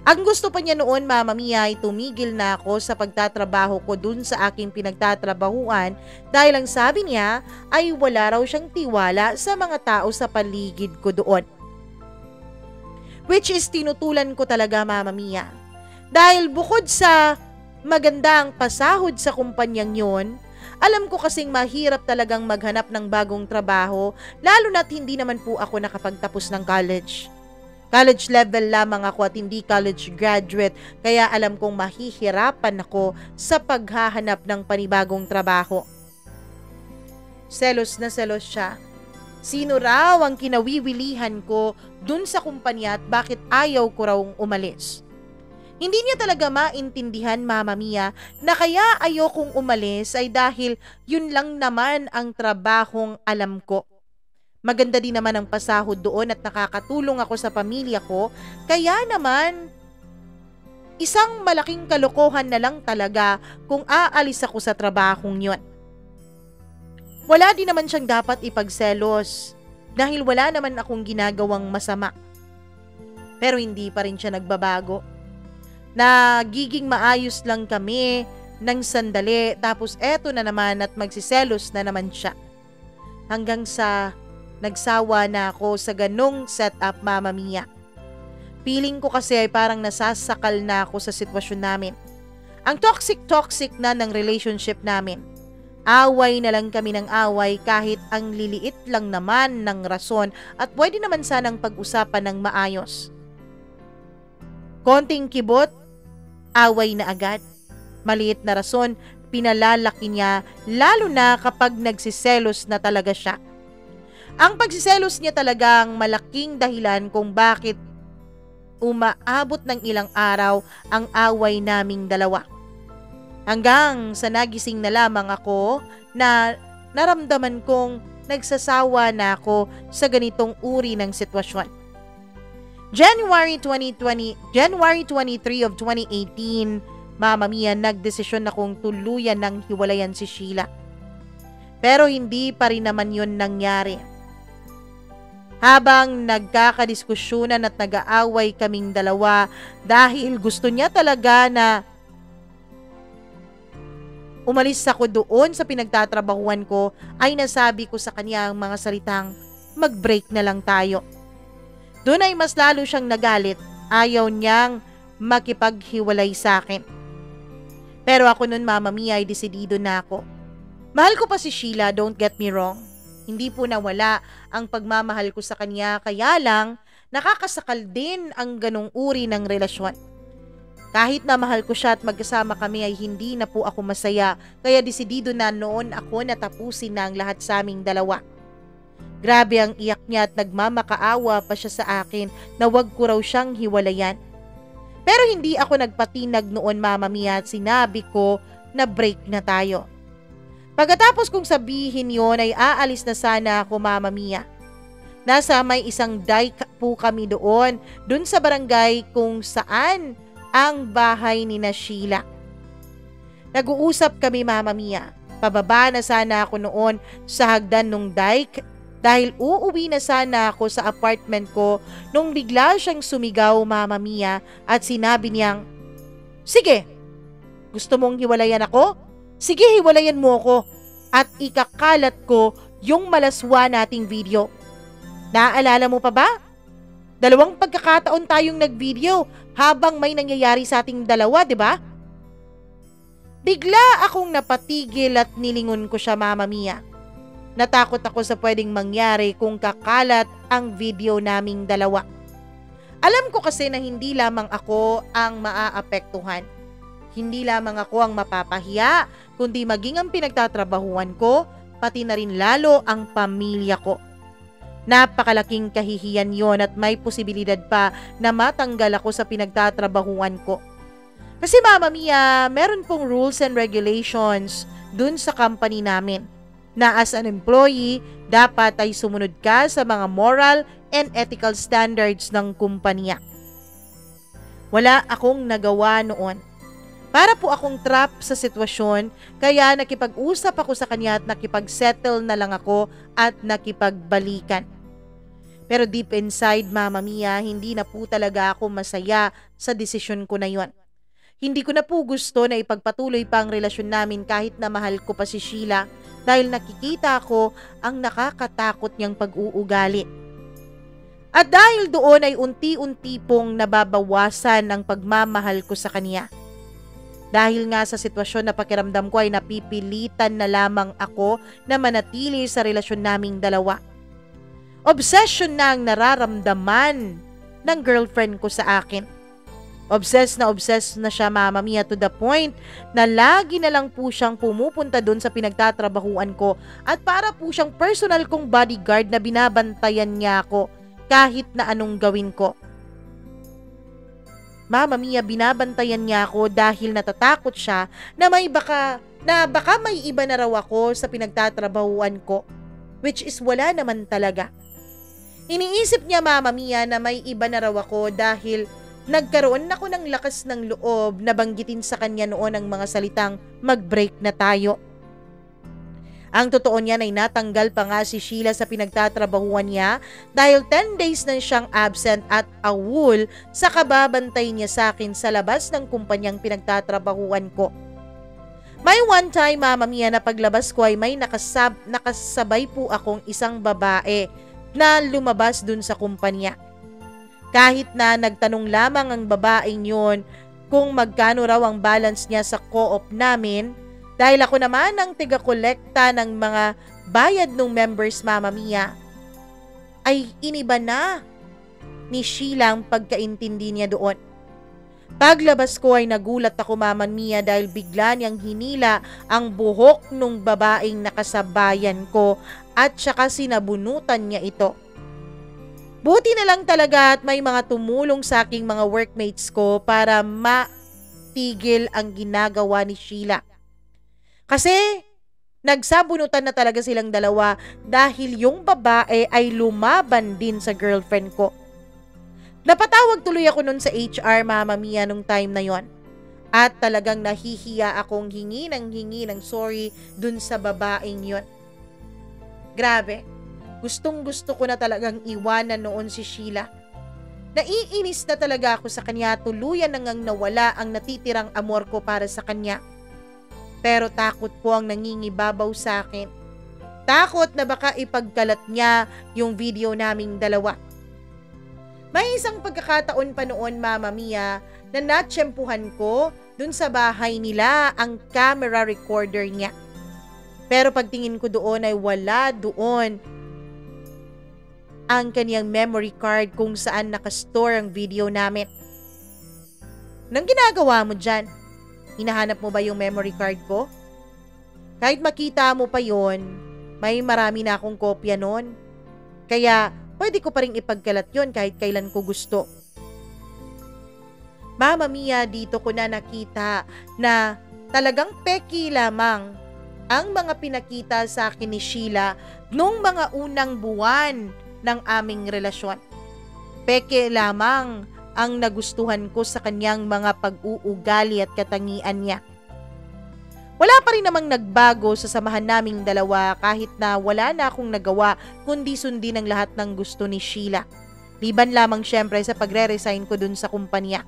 Ang gusto pa niya noon, Mama Mia, ay tumigil na ako sa pagtatrabaho ko dun sa aking pinagtatrabahuan dahil ang sabi niya ay wala raw siyang tiwala sa mga tao sa paligid ko doon. Which is tinutulan ko talaga, Mama Mia. Dahil bukod sa magandang pasahod sa kumpanyang yon, alam ko kasing mahirap talagang maghanap ng bagong trabaho, lalo na't hindi naman po ako nakapagtapos ng college. College level lamang ako at hindi college graduate, kaya alam kong mahihirapan ako sa paghahanap ng panibagong trabaho. Selos na selos siya. Sino raw ang kinawiwilihan ko dun sa kumpanya at bakit ayaw ko raw umalis? Hindi niya talaga maintindihan, Mama Mia, na kaya ayokong umalis ay dahil yun lang naman ang trabahong alam ko. Maganda din naman ang pasahod doon at nakakatulong ako sa pamilya ko, kaya naman isang malaking kalokohan na lang talaga kung aalis ako sa trabahong yun. Wala din naman siyang dapat ipagselos dahil wala naman akong ginagawang masama. Pero hindi pa rin siya nagbabago. Nagiging maayos lang kami ng sandali tapos eto na naman at magsiselos na naman siya. Hanggang sa nagsawa na ako sa ganong setup, Mama Mia. Feeling ko kasi ay parang nasasakal na ako sa sitwasyon namin. Ang toxic na ng relationship namin. Away na lang kami ng away kahit ang liliit lang naman ng rason at pwede naman sanang pag-usapan ng maayos. Konting kibot, away na agad. Maliit na rason, pinalalaki niya lalo na kapag nagsiselos na talaga siya. Ang pagsiselos niya talagang malaking dahilan kung bakit umaabot ng ilang araw ang away naming dalawa. Hanggang sa nagising na lamang ako na naramdaman kong nagsasawa na ako sa ganitong uri ng sitwasyon. January 23 of 2018, Mama Mia, nagdesisyon akong tuluyan ng hiwalayan si Sheila. Pero hindi pa rin naman yun nangyari. Habang nagkakadiskusyonan at nag-aaway kaming dalawa dahil gusto niya talaga na umalis ako doon sa pinagtatrabahuan ko, ay nasabi ko sa kanya ang mga salitang, mag-break na lang tayo. Doon ay mas lalo siyang nagalit, ayaw niyang makipaghiwalay sa akin. Pero ako nun, Mama Mia, ay desidido na ako. Mahal ko pa si Sheila, don't get me wrong. Hindi po nawala ang pagmamahal ko sa kanya, kaya lang nakakasakal din ang ganong uri ng relasyon. Kahit na mahal ko siya at magkasama kami ay hindi na po ako masaya, kaya desidido na noon ako na tapusin na ang lahat sa aming dalawa. Grabe ang iyak niya at nagmamakaawa pa siya sa akin na wag ko raw siyang hiwalayan. Pero hindi ako nagpatinag noon, Mama Mia, at sinabi ko na break na tayo. Pagkatapos kong sabihin yon ay aalis na sana ako, Mama Mia. Nasa may isang dike po kami doon sa barangay kung saan ang bahay ni na Sheila. Nag-uusap kami, Mama Mia. Pababa na sana ako noon sa hagdan nung dike dahil uuwi na sana ako sa apartment ko nung bigla siyang sumigaw, Mama Mia, at sinabi niyang, "Sige, gusto mong hiwalayan ako? Sige, hiwalayan mo ako at ikakalat ko yung malaswa nating video." Naaalala mo pa ba? 2 pagkakataon tayong nag-video habang may nangyayari sa ating dalawa, di ba? Bigla akong napatigil at nilingon ko siya, Mama Mia. Natakot ako sa pwedeng mangyari kung kakalat ang video naming dalawa. Alam ko kasi na hindi lamang ako ang maaapektuhan. Hindi lamang ako ang mapapahiya, kundi maging ang pinagtatrabahuan ko, pati na rin lalo ang pamilya ko. Napakalaking kahihiyan yon at may posibilidad pa na matanggal ako sa pinagtatrabahuan ko. Kasi, Mama Mia, meron pong rules and regulations dun sa company namin na as an employee, dapat ay sumunod ka sa mga moral and ethical standards ng kumpanya. Wala akong nagawa noon. Para po akong trap sa sitwasyon, kaya nakipag-usap ako sa kanya at nakipag-settle na lang ako at nakipagbalikan. Pero deep inside, Mama Mia, hindi na po talaga ako masaya sa desisyon ko na yon. Hindi ko na po gusto na ipagpatuloy pa ang relasyon namin kahit na mahal ko pa si Sheila dahil nakikita ko ang nakakatakot niyang pag-uugali. At dahil doon ay unti-unti pong nababawasan ang pagmamahal ko sa kanya. Dahil nga sa sitwasyon na pakiramdam ko ay napipilitan na lamang ako na manatili sa relasyon naming dalawa. Obsession na ang nararamdaman ng girlfriend ko sa akin. Obsessed na siya, Mama Mia, to the point na lagi na lang po siyang pumupunta doon sa pinagtatrabahuan ko at para po siyang personal kong bodyguard na binabantayan niya ako kahit na anong gawin ko. Mama Mia, binabantayan niya ako dahil natatakot siya na baka may iba na raw ako sa pinagtatrabahuan ko, which is wala naman talaga. Iniisip niya, Mama Mia, na may iba na raw ako dahil nagkaroon ako ng lakas ng loob na banggitin sa kanya noon ang mga salitang mag-break na tayo. Ang totoo niyan ay natanggal pa nga si Sheila sa pinagtatrabahuan niya dahil 10 days na siyang absent at awol sa kababantay niya sa akin sa labas ng kumpanyang pinagtatrabahuan ko. May one time, Mama Mia, na paglabas ko ay may nakasabay po akong isang babae na lumabas dun sa kumpanya. Kahit na nagtanong lamang ang babaeng yun kung magkano raw ang balance niya sa co-op namin, dahil ako naman ang tiga-kolekta ng mga bayad ng members, Mama Mia, ay iniba na ni Sheila ang pagkaintindi niya doon. Paglabas ko ay nagulat ako, Mama Mia, dahil bigla niyang hinila ang buhok ng babaeng nakasabayan ko at saka sinabunutan niya ito. Buti na lang talaga at may mga tumulong sa aking mga workmates ko para matigil ang ginagawa ni Sheila. Kasi nagsabunutan na talaga silang dalawa dahil yung babae ay lumaban din sa girlfriend ko. Napatawag tuloy ako nun sa HR, Mama Mia, nung time na yon. At talagang nahihiya akong hingi ng sorry dun sa babaeng yon. Grabe, gustong gusto ko na talagang iwanan noon si Sheila. Naiinis na talaga ako sa kanya, tuluyan nang nawala ang natitirang amor ko para sa kanya. Pero takot po ang nangingibabaw sa akin. Takot na baka ipagkalat niya yung video naming dalawa. May isang pagkakataon pa noon, Mama Mia, na natsyempuhan ko dun sa bahay nila ang camera recorder niya. Pero pagtingin ko doon ay wala doon ang kaniyang memory card kung saan nakastore ang video namin. Nang ginagawa mo dyan? Hinahanap mo ba yung memory card ko? Kahit makita mo pa yon, may marami na akong kopya nun. Kaya pwede ko pa rin ipagkalat yon kahit kailan ko gusto. Mama Mia, dito ko na nakita na talagang peki lamang ang mga pinakita sa akin ni Sheila nung mga unang buwan ng aming relasyon. Peke lamang ang nagustuhan ko sa kanyang mga pag-uugali at katangian niya. Wala pa rin namang nagbago sa samahan naming dalawa kahit na wala na akong nagawa kundi sundin ang lahat ng gusto ni Sheila. Liban lamang syempre sa pagre-resign ko dun sa kumpanya.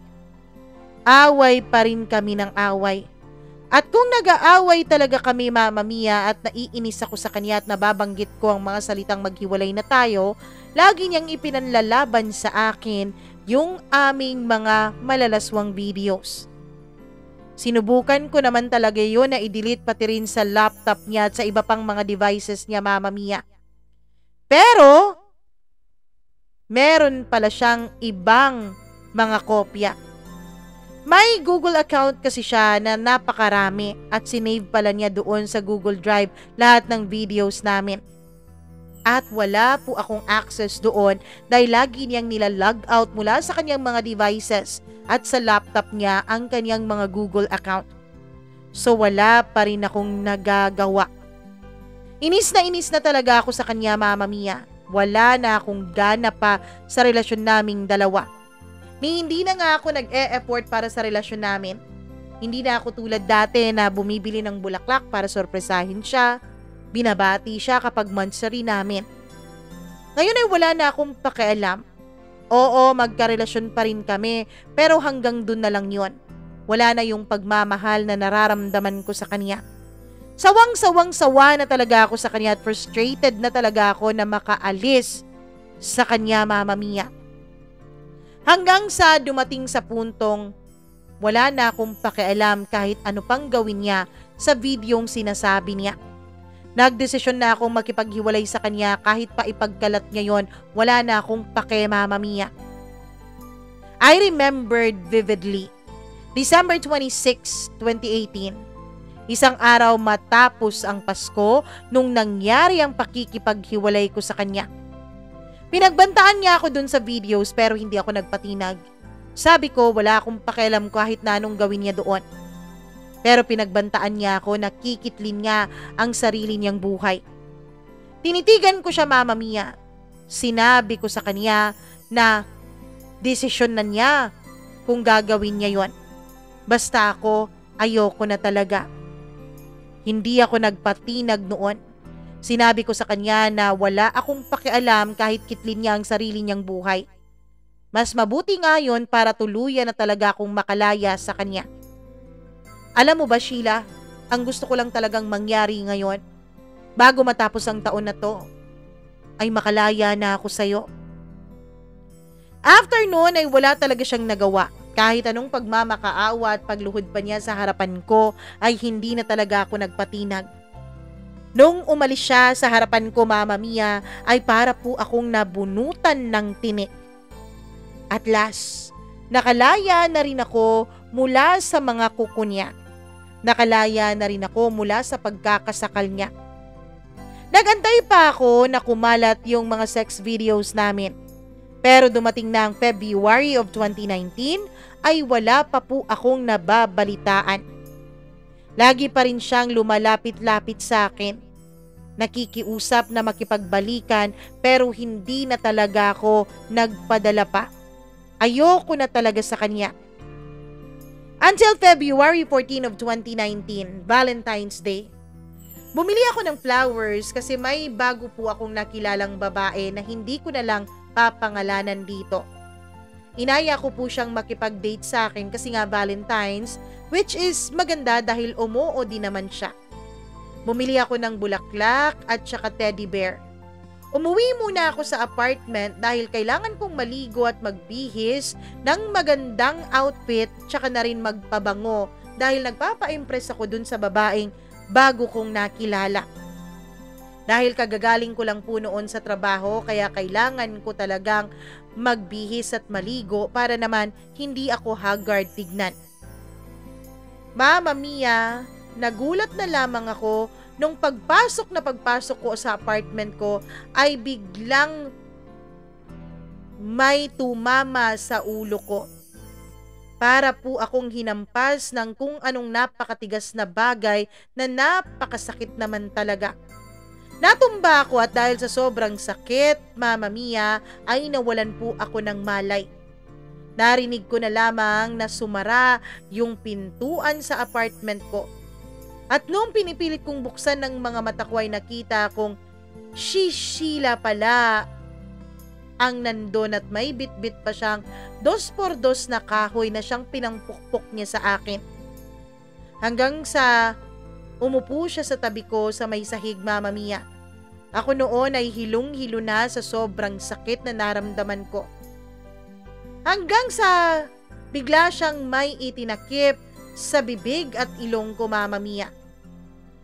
Away pa rin kami ng away. At kung nag-aaway talaga kami, Mama Mia, at naiinis ako sa kanya at nababanggit ko ang mga salitang maghiwalay na tayo, lagi niyang ipinanlalaban sa akin yung aming mga malalaswang videos. Sinubukan ko naman talaga yun na i-delete pati rin sa laptop niya at sa iba pang mga devices niya, Mama Mia. Pero, meron pala siyang ibang mga kopya. May Google account kasi siya na napakarami at sinave pala niya doon sa Google Drive lahat ng videos namin. At wala po akong access doon dahil lagi niyang nilalog out mula sa kanyang mga devices at sa laptop niya ang kanyang mga Google account. So wala pa rin akong nagagawa. Inis na talaga ako sa kanya, Mama Mia. Wala na akong gana pa sa relasyon naming dalawa. Ni hindi na nga ako nag-e-effort para sa relasyon namin. Hindi na ako tulad dati na bumibili ng bulaklak para sorpresahin siya. Binabati siya kapag monthsary namin. Ngayon ay wala na akong pakialam. Oo, magkarelasyon pa rin kami, pero hanggang dun na lang yon. Wala na yung pagmamahal na nararamdaman ko sa kanya. Sawang-sawang-sawa na talaga ako sa kanya at frustrated na talaga ako na makaalis sa kanya, Mama Mia. Hanggang sa dumating sa puntong wala na akong pakialam kahit ano pang gawin niya sa videong sinasabi niya. Nagdesisyon na akong makipaghiwalay sa kanya kahit pa ipagkalat niya yon, wala na akong pake, Mama Mia. I remembered vividly, December 26, 2018. Isang araw matapos ang Pasko nung nangyari ang pakikipaghiwalay ko sa kanya. Pinagbantaan niya ako dun sa videos pero hindi ako nagpatinag. Sabi ko wala akong pakialam kahit na anong gawin niya doon. Pero pinagbantaan niya ako na kikitlin niya ang sarili niyang buhay. Tinitigan ko siya, Mama Mia. Sinabi ko sa kanya na desisyon na niya kung gagawin niya yon. Basta ako, ayoko na talaga. Hindi ako nagpatinag noon. Sinabi ko sa kanya na wala akong pakialam kahit kitlin niya ang sarili niyang buhay. Mas mabuti nga yun para tuluyan na talaga akong makalaya sa kanya. Alam mo ba, Sheila, ang gusto ko lang talagang mangyari ngayon, bago matapos ang taon na to, ay makalaya na ako sa'yo. After noon ay wala talaga siyang nagawa. Kahit anong pagmamakaawa at pagluhod pa niya sa harapan ko ay hindi na talaga ako nagpatinag. Nung umalis siya sa harapan ko, Mama Mia, ay para po akong nabunutan ng tinik. At last, nakalaya na rin ako mula sa mga kuko niya. Nakalaya na rin ako mula sa pagkakasakal niya. Nagantay pa ako na kumalat yung mga sex videos namin. Pero dumating na ang February of 2019 ay wala pa po akong nababalitaan. Lagi pa rin siyang lumalapit-lapit sa akin. Nakikiusap na makipagbalikan pero hindi na talaga ako nagpadala pa. Ayoko na talaga sa kanya. Until February 14 of 2019, Valentine's Day. Bumili ako ng flowers kasi may bago po akong nakilalang babae na hindi ko na lang papangalanan dito. Inaya ko po siyang makipag-date sa akin kasi nga Valentine's, which is maganda dahil umoo din naman siya. Bumili ako ng bulaklak at saka teddy bear. Umuwi muna ako sa apartment dahil kailangan kong maligo at magbihis ng magandang outfit tsaka na rin magpabango dahil nagpapa-impress ako dun sa babaeng bago kong nakilala. Dahil kagagaling ko lang po noon sa trabaho kaya kailangan ko talagang magbihis at maligo para naman hindi ako haggard tignan. Mama Mia, nagulat na lamang ako nung pagpasok ko sa apartment ko ay biglang may tumama sa ulo ko. Para po akong hinampas ng kung anong napakatigas na bagay na napakasakit naman talaga. Natumba ako at dahil sa sobrang sakit, Mama Mia, ay nawalan po ako ng malay. Narinig ko na lamang na sumara yung pintuan sa apartment ko. At noong pinipilit kong buksan ng mga mata ko ay nakita kong si Sheila pala ang nandun at may bitbit pa siyang 2x2 na kahoy na siyang pinampukpok niya sa akin. Hanggang sa umupo siya sa tabi ko sa may sahig, Mama Mia. Ako noon ay hilong-hilo na sa sobrang sakit na naramdaman ko. Hanggang sa bigla siyang may itinakip sa bibig at ilong ko, Mama Mia.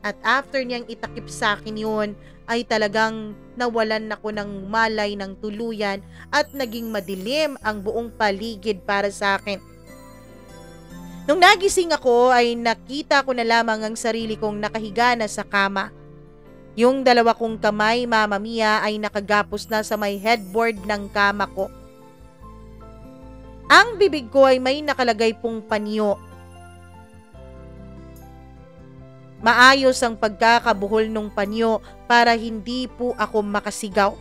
At after niyang itakip sa akin yun, ay talagang nawalan ako ng malay ng tuluyan at naging madilim ang buong paligid para sa akin. Nung nagising ako ay nakita ko na lamang ang sarili kong nakahiga na sa kama. Yung dalawa kong kamay, Mama Mia, ay nakagapos na sa may headboard ng kama ko. Ang bibig ko ay may nakalagay pong panyo. Maayos ang pagkakabuhol ng panyo para hindi po ako makasigaw.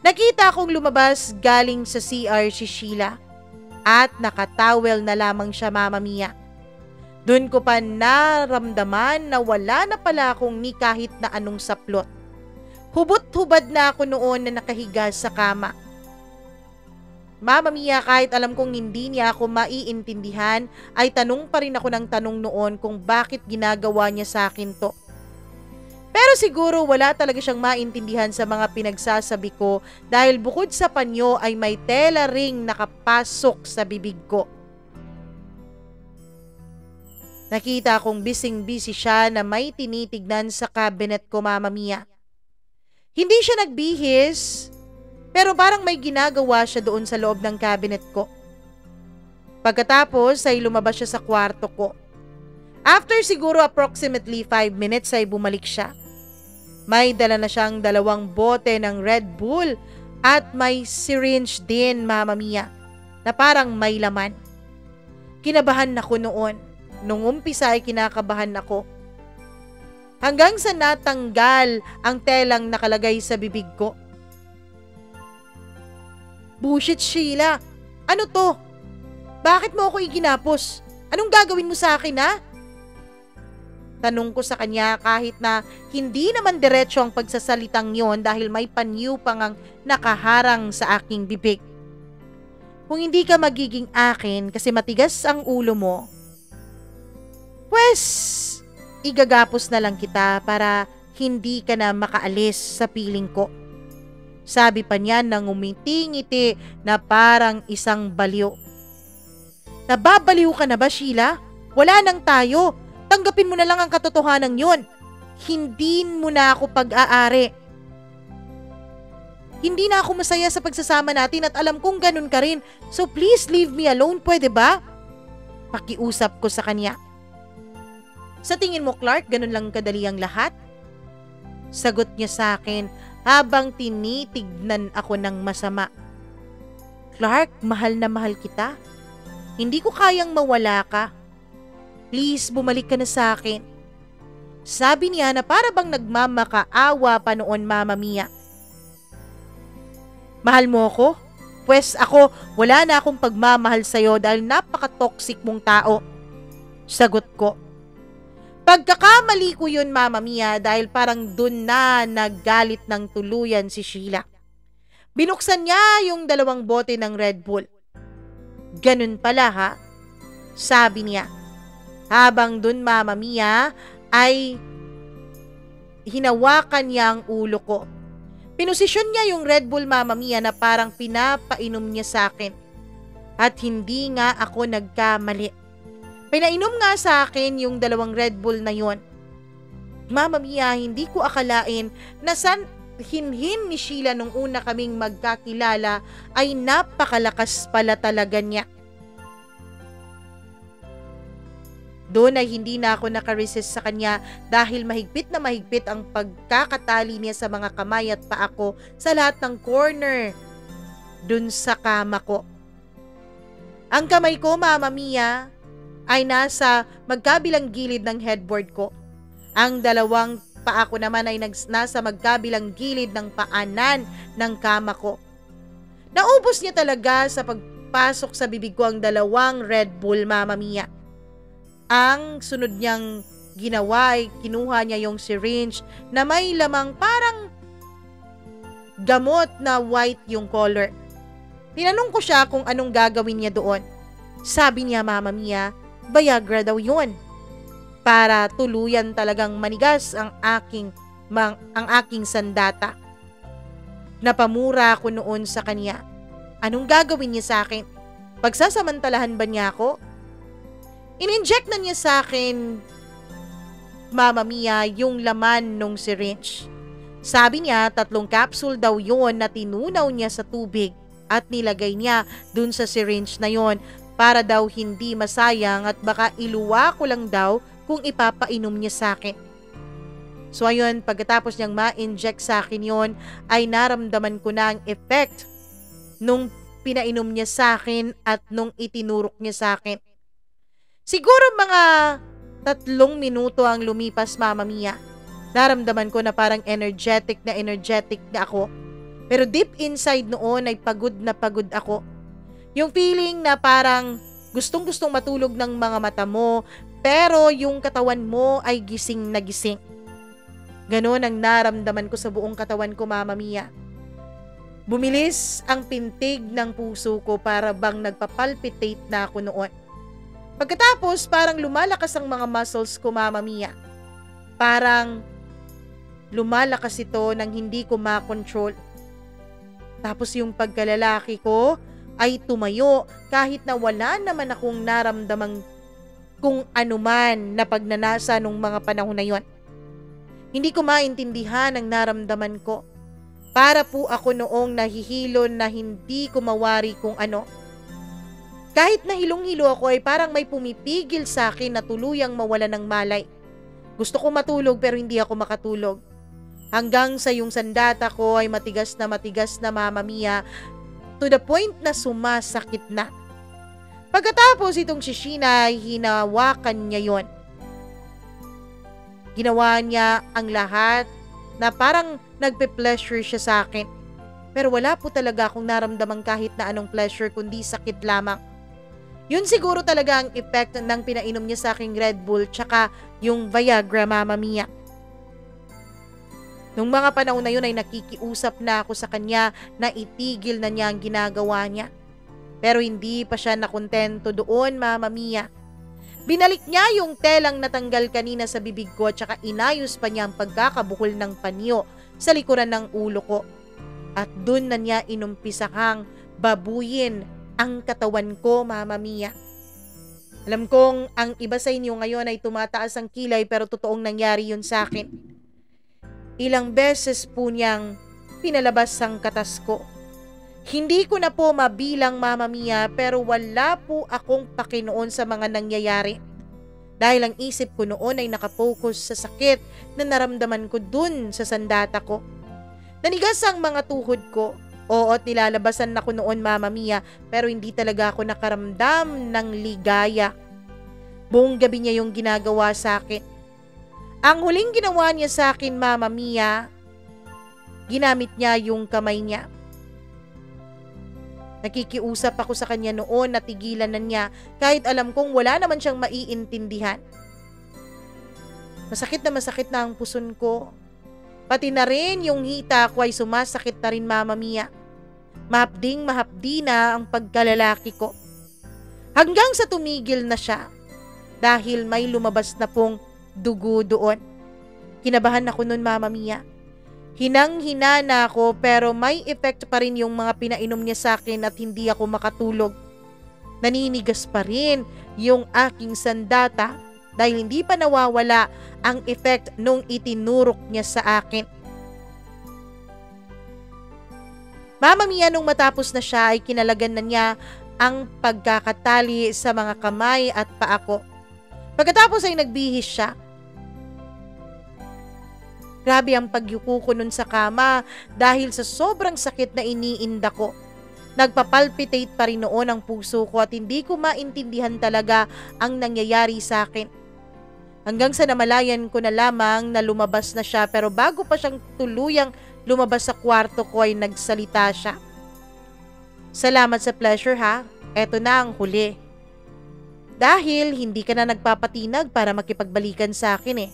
Nakita akong lumabas galing sa CR si Sheila at nakatawel na lamang siya, Mama Mia. Doon ko pa naramdaman na wala na pala akong ni kahit na anong saplot. Hubot-hubad na ako noon na nakahiga sa kama. Mama Mia, kahit alam kong hindi niya ako maiintindihan, ay tanong pa rin ako ng tanong noon kung bakit ginagawa niya sa akin to. Pero siguro wala talaga siyang maintindihan sa mga pinagsasabi ko dahil bukod sa panyo ay may tela ring nakapasok sa bibig ko. Nakita kong bising-busy siya na may tinitignan sa cabinet ko, Mama Mia. Hindi siya nagbihis, pero parang may ginagawa siya doon sa loob ng cabinet ko. Pagkatapos ay lumabas siya sa kwarto ko. After siguro approximately 5 minutes ay bumalik siya. May dala na siyang 2 bote ng Red Bull at may syringe din, Mama Mia, na parang may laman. Kinabahan ako noon. Nung umpisa ay kinakabahan ako. Hanggang sa natanggal ang telang nakalagay sa bibig ko. Bullshit, Sheila. Ano to? Bakit mo ako iginapos? Anong gagawin mo sa akin, ha? Tanong ko sa kanya kahit na hindi naman diretso ang pagsasalitang yon dahil may panyo pang ang nakaharang sa aking bibig. Kung hindi ka magiging akin kasi matigas ang ulo mo, pues, igagapos na lang kita para hindi ka na makaalis sa piling ko. Sabi pa niya nang umiti-ngiti na parang isang baliw. Nababaliw ka na ba, Sheila? Wala nang tayo. Tanggapin mo na lang ang katotohanan yon. Hindi mo na ako pag-aari. Hindi na ako masaya sa pagsasama natin at alam kong ganun ka rin. So please leave me alone, pwede ba? Pakiusap ko sa kanya. Sa tingin mo, Clark, ganun lang kadali ang lahat? Sagot niya sa akin habang tinitignan ako ng masama. Clark, mahal na mahal kita. Hindi ko kayang mawala ka. Please, bumalik ka na sa akin. Sabi niya na para bang nagmamakaawa pa noon, Mama Mia. Mahal mo ako? Pwes ako, wala na akong pagmamahal sa'yo dahil napaka-toxic mong tao. Sagot ko. Pagkakamali ko yun, Mama Mia, dahil parang dun na naggalit ng tuluyan si Sheila. Binuksan niya yung 2 bote ng Red Bull. Ganun pala, ha? Sabi niya. Habang dun, Mama Mia, ay hinawakan niya ang ulo ko. Pinosisyon niya yung Red Bull, Mama Mia, na parang pinapainom niya sa akin. At hindi nga ako nagkamali. Pinainom nga sa akin yung 2 Red Bull na yon. Mama Mia, hindi ko akalain na hinhin ni Sheila nung una kaming magkakilala ay napakalakas pala talaga niya. Doon ay hindi na ako nakaresist sa kanya dahil mahigpit na mahigpit ang pagkakatali niya sa mga kamay at paa ko sa lahat ng corner dun sa kama ko. Ang kamay ko, Mama Mia, ay nasa magkabilang gilid ng headboard ko. Ang 2 paa ko naman ay nasa magkabilang gilid ng paanan ng kama ko. Naubos niya talaga sa pagpasok sa bibig ko ang 2 Red Bull, Mama Mia. Ang sunod niyang ginawa ay kinuha niya yung syringe na may lamang parang gamot na white yung color. Tinanong ko siya kung anong gagawin niya doon. Sabi niya, Mama Mia, Viagra daw yun. Para tuluyan talagang manigas ang aking sandata. Napamura ako noon sa kanya. Anong gagawin niya sa akin? Pagsasamantalahan ba niya ako? In-inject na niya sa akin, Mama Mia, yung laman nung syringe. Sabi niya 3 capsule daw yon na tinunaw niya sa tubig at nilagay niya dun sa syringe na yon para daw hindi masayang at baka iluwa ko lang daw kung ipapainom niya sa akin. So ayun, pagkatapos niyang ma-inject sa akin yon ay naramdaman ko na ang effect nung pinainom niya sa akin at nung itinurok niya sa akin. Siguro mga 3 minuto ang lumipas, Mama Mia. Naramdaman ko na parang energetic na ako. Pero deep inside noon ay pagod na pagod ako. Yung feeling na parang gustong-gustong matulog ng mga mata mo pero yung katawan mo ay gising na gising. Ganon ang naramdaman ko sa buong katawan ko, Mama Mia. Bumilis ang pintig ng puso ko para bang nagpapalpitate na ako noon. Pagkatapos parang lumalakas ang mga muscles ko, Mama Mia. Parang lumalakas ito nang hindi ko makontrol. Tapos yung pagkalalaki ko ay tumayo kahit na wala naman akong naramdamang kung anuman na pagnanasa nung mga panahon na yon. Hindi ko maintindihan ang naramdaman ko. Para po ako noong nahihilo na hindi ko mawari kung ano. Kahit nahilong-hilo ako ay parang may pumipigil sa akin na tuluyang mawala ng malay. Gusto ko matulog pero hindi ako makatulog. Hanggang sa yung sandata ko ay matigas na, Mama Mia, to the point na sumasakit na. Pagkatapos itong si Sheena ay hinawakan niya yon. Ginawa niya ang lahat na parang nagpe-pleasure siya sa akin. Pero wala po talaga akong naramdaman kahit na anong pleasure kundi sakit lamang. Yun siguro talaga ang effect ng pinainom niya sa aking Red Bull tsaka yung Viagra, Mama Mia. Nung mga panahon na yun ay nakikiusap na ako sa kanya na itigil na niya ang ginagawa niya. Pero hindi pa siya nakontento doon, Mama Mia. Binalik niya yung telang natanggal kanina sa bibig ko at saka inayos pa niya ang pagkakabuhol ng panyo sa likuran ng ulo ko. At dun na niya inumpisahang babuyin ang katawan ko, Mama Mia. Alam kong ang iba sa inyo ngayon ay tumataas ang kilay pero totoong nangyari yun sa akin. Ilang beses po niyang pinalabas ang katas ko. Hindi ko na po mabilang, Mama Mia, pero wala po akong pakinoon sa mga nangyayari. Dahil ang isip ko noon ay nakapokus sa sakit na naramdaman ko dun sa sandata ko. Nanigas ang mga tuhod ko. Oo, at nilalabasan ako noon, Mama Mia, pero hindi talaga ako nakaramdam ng ligaya. Buong gabi niya yung ginagawa sa akin. Ang huling ginawa niya sa akin, Mama Mia, ginamit niya yung kamay niya. Nakikiusap ako sa kanya noon na tigilan na niya kahit alam kong wala naman siyang maiintindihan. Masakit na ang puson ko. Pati na rin yung hita ko ay sumasakit na rin, Mama Mia. Mahapdi na ang pagkalalaki ko. Hanggang sa tumigil na siya dahil may lumabas na pong dugo doon. Kinabahan ako noon, Mama Mia. Hinang-hina na ako pero may effect pa rin yung mga pinainom niya sa akin at hindi ako makatulog. Naninigas pa rin yung aking sandata dahil hindi pa nawawala ang effect nung itinurok niya sa akin. Mama Mia, nung matapos na siya ay kinalagan na niya ang pagkakatali sa mga kamay at paa ko. Pagkatapos ay nagbihis siya. Grabe ang pagyuko ko nun sa kama dahil sa sobrang sakit na iniinda ko. Nagpapalpitate pa rin noon ang puso ko at hindi ko maintindihan talaga ang nangyayari sa akin. Hanggang sa namalayan ko na lamang na lumabas na siya pero bago pa siyang tuluyang lumabas sa kwarto ko ay nagsalita siya. Salamat sa pleasure ha, eto na ang huli. Dahil hindi ka na nagpapatinag para makipagbalikan sa akin eh.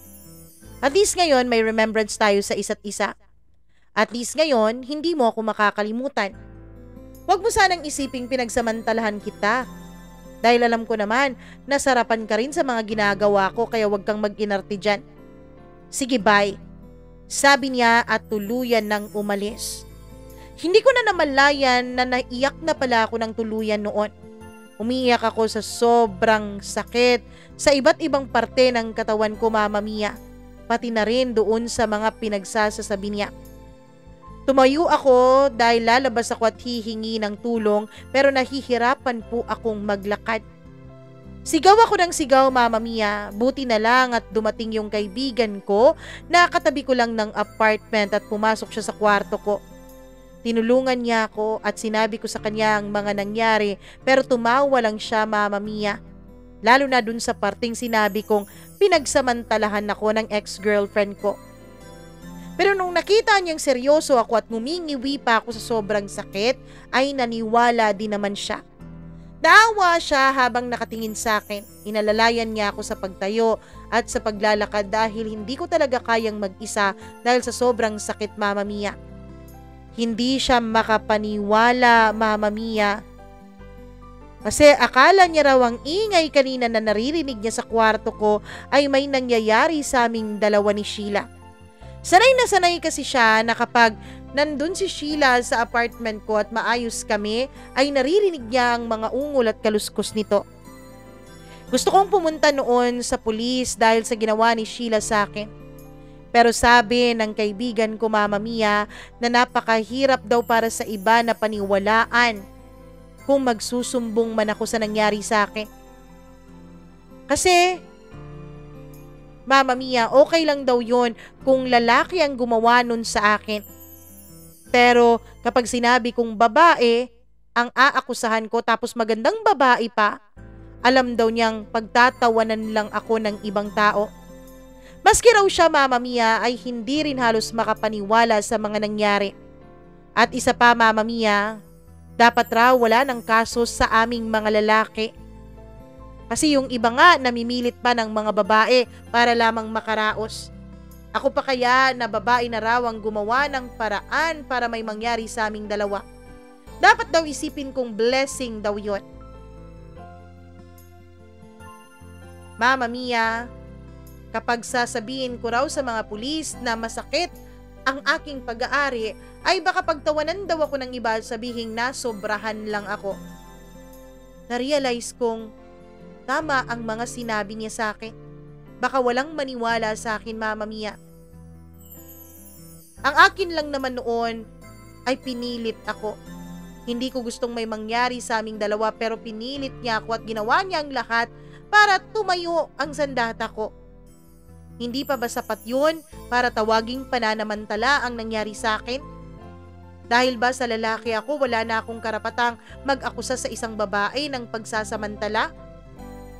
At least ngayon may remembrance tayo sa isa't isa. At least ngayon hindi mo ako makakalimutan. Huwag mo sanang isiping pinagsamantalahan kita. Dahil alam ko naman nasarapan ka rin sa mga ginagawa ko kaya huwag kang mag-inarte dyan. Sige bye. Sabi niya at tuluyan nang umalis. Hindi ko na namalayan na naiyak na pala ako ng tuluyan noon. Umiiyak ako sa sobrang sakit sa iba't ibang parte ng katawan ko, Mama Mia. Pati na rin doon sa mga pinagsasasabi niya. Tumayo ako dahil lalabas ako at hihingi ng tulong pero nahihirapan po akong maglakad. Sigaw ako ng sigaw, Mama Mia. Buti na lang at dumating yung kaibigan ko na katabi ko lang ng apartment at pumasok siya sa kwarto ko. Tinulungan niya ako at sinabi ko sa kanya ang mga nangyari pero tumawa lang siya, Mama Mia. Lalo na dun sa parting sinabi kong pinagsamantalahan ako ng ex-girlfriend ko. Pero nung nakita niyang seryoso ako at ngumingiwi pa ako sa sobrang sakit, ay naniwala din naman siya. Tawa siya habang nakatingin sa akin. Inalalayan niya ako sa pagtayo at sa paglalakad dahil hindi ko talaga kayang mag-isa dahil sa sobrang sakit, Mama Mia. Hindi siya makapaniwala, Mama Mia. Kasi akala niya raw ang ingay kanina na naririnig niya sa kwarto ko ay may nangyayari sa aming dalawa ni Sheila. Sanay na sanay kasi siya na kapag nandun si Sheila sa apartment ko at maayos kami, ay naririnig niya ang mga ungol at kaluskos nito. Gusto kong pumunta noon sa pulis dahil sa ginawa ni Sheila sa akin. Pero sabi ng kaibigan ko, Mama Mia, na napakahirap daw para sa iba na paniwalaan kung magsusumbong man ako sa nangyari sa akin. Kasi, Mama Mia, okay lang daw yon kung lalaki ang gumawa nun sa akin. Pero kapag sinabi kong babae ang aakusahan ko tapos magandang babae pa, alam daw niyang pagtatawanan lang ako ng ibang tao. Maski raw siya, Mama Mia, ay hindi rin halos makapaniwala sa mga nangyari. At isa pa, Mama Mia, dapat raw wala ng kaso sa aming mga lalaki. Kasi yung iba nga namimilit pa ng mga babae para lamang makaraos. Ako pa kaya na babae na raw ang gumawa ng paraan para may mangyari sa aming dalawa. Dapat daw isipin kong blessing daw yon. Mama Mia, kapag sasabihin ko raw sa mga pulis na masakit ang aking pag-aari, ay baka pagtawanan daw ako ng iba sabihin na sobrahan lang ako. Na-realize kong tama ang mga sinabi niya sa akin. Baka walang maniwala sa akin, Mama Mia. Ang akin lang naman noon ay pinilit ako. Hindi ko gustong may mangyari sa aming dalawa pero pinilit niya ako at ginawa niya ang lahat para tumayo ang sandata ko. Hindi pa ba sapat yun para tawaging pananamantala ang nangyari sa akin? Dahil ba sa lalaki ako, wala na akong karapatang mag-akusa sa isang babae ng pagsasamantala?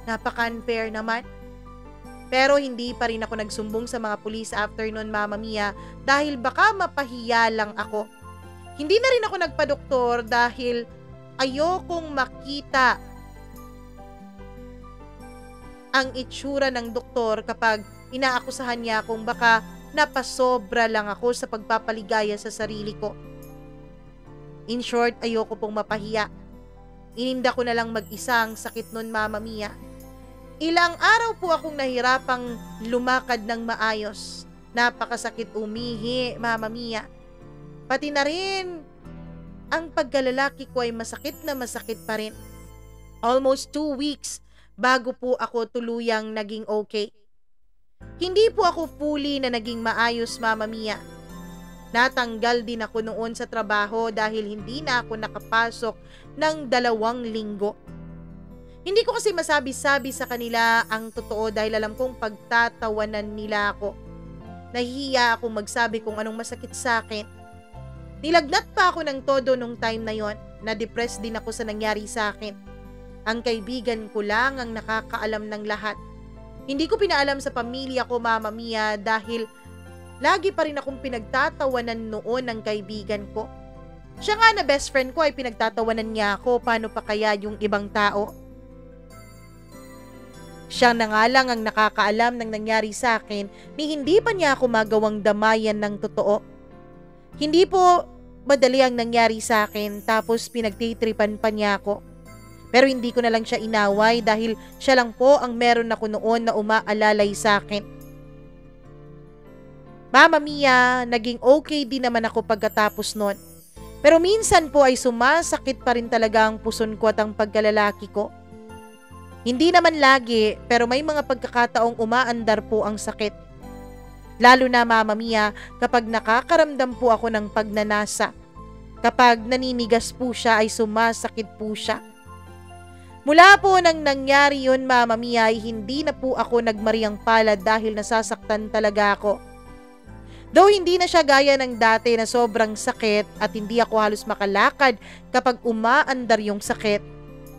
Napaka-unfair naman. Pero hindi pa rin ako nagsumbong sa mga pulis after nun, Mama Mia, dahil baka mapahiya lang ako. Hindi na rin ako nagpa-doktor dahil ayokong makita ang itsura ng doktor kapag inaakusahan niya kung baka napasobra lang ako sa pagpapaligaya sa sarili ko. In short, ayoko pong mapahiya. Ininda ko na lang mag-isa ang sakit nun, Mama Mia. Ilang araw po akong nahirapang lumakad ng maayos. Napakasakit umihi, Mama Mia. Pati na rin, ang pagkalalaki ko ay masakit na masakit pa rin. Almost 2 weeks bago po ako tuluyang naging okay. Hindi po ako fully na naging maayos, Mama Mia. Natanggal din ako noon sa trabaho dahil hindi na ako nakapasok ng 2 linggo. Hindi ko kasi masabi-sabi sa kanila ang totoo dahil alam kong pagtatawanan nila ako. Nahihiya ako magsabi kung anong masakit sa akin. Nilagnat pa ako ng todo nung time na yon. Na-depressed din ako sa nangyari sa akin. Ang kaibigan ko lang ang nakakaalam ng lahat. Hindi ko pinaalam sa pamilya ko, Mama Mia, dahil lagi pa rin akong pinagtatawanan noon ng kaibigan ko. Siya nga na best friend ko ay pinagtatawanan niya ako, paano pa kaya yung ibang tao? Siya na nga lang ang nakakaalam ng nangyari sa akin ni hindi pa niya ako magawang damayan ng totoo. Hindi po madali ang nangyari sa akin tapos pinagtitripan pa niya ako. Pero hindi ko na lang siya inaway dahil siya lang po ang meron ako noon na umaalalay sa akin. Mama Mia, naging okay din naman ako pagkatapos nun. Pero minsan po ay sumasakit pa rin talaga ang puson ko at ang pagkalalaki ko. Hindi naman lagi, pero may mga pagkakataong umaandar po ang sakit. Lalo na, Mama Mia, kapag nakakaramdam po ako ng pagnanasa. Kapag naninigas po siya ay sumasakit po siya. Mula po nang nangyari yun, Mama Mia, ay hindi na po ako nagmariang palad dahil nasasaktan talaga ako. Though hindi na siya gaya ng dati na sobrang sakit at hindi ako halos makalakad kapag umaandar yung sakit,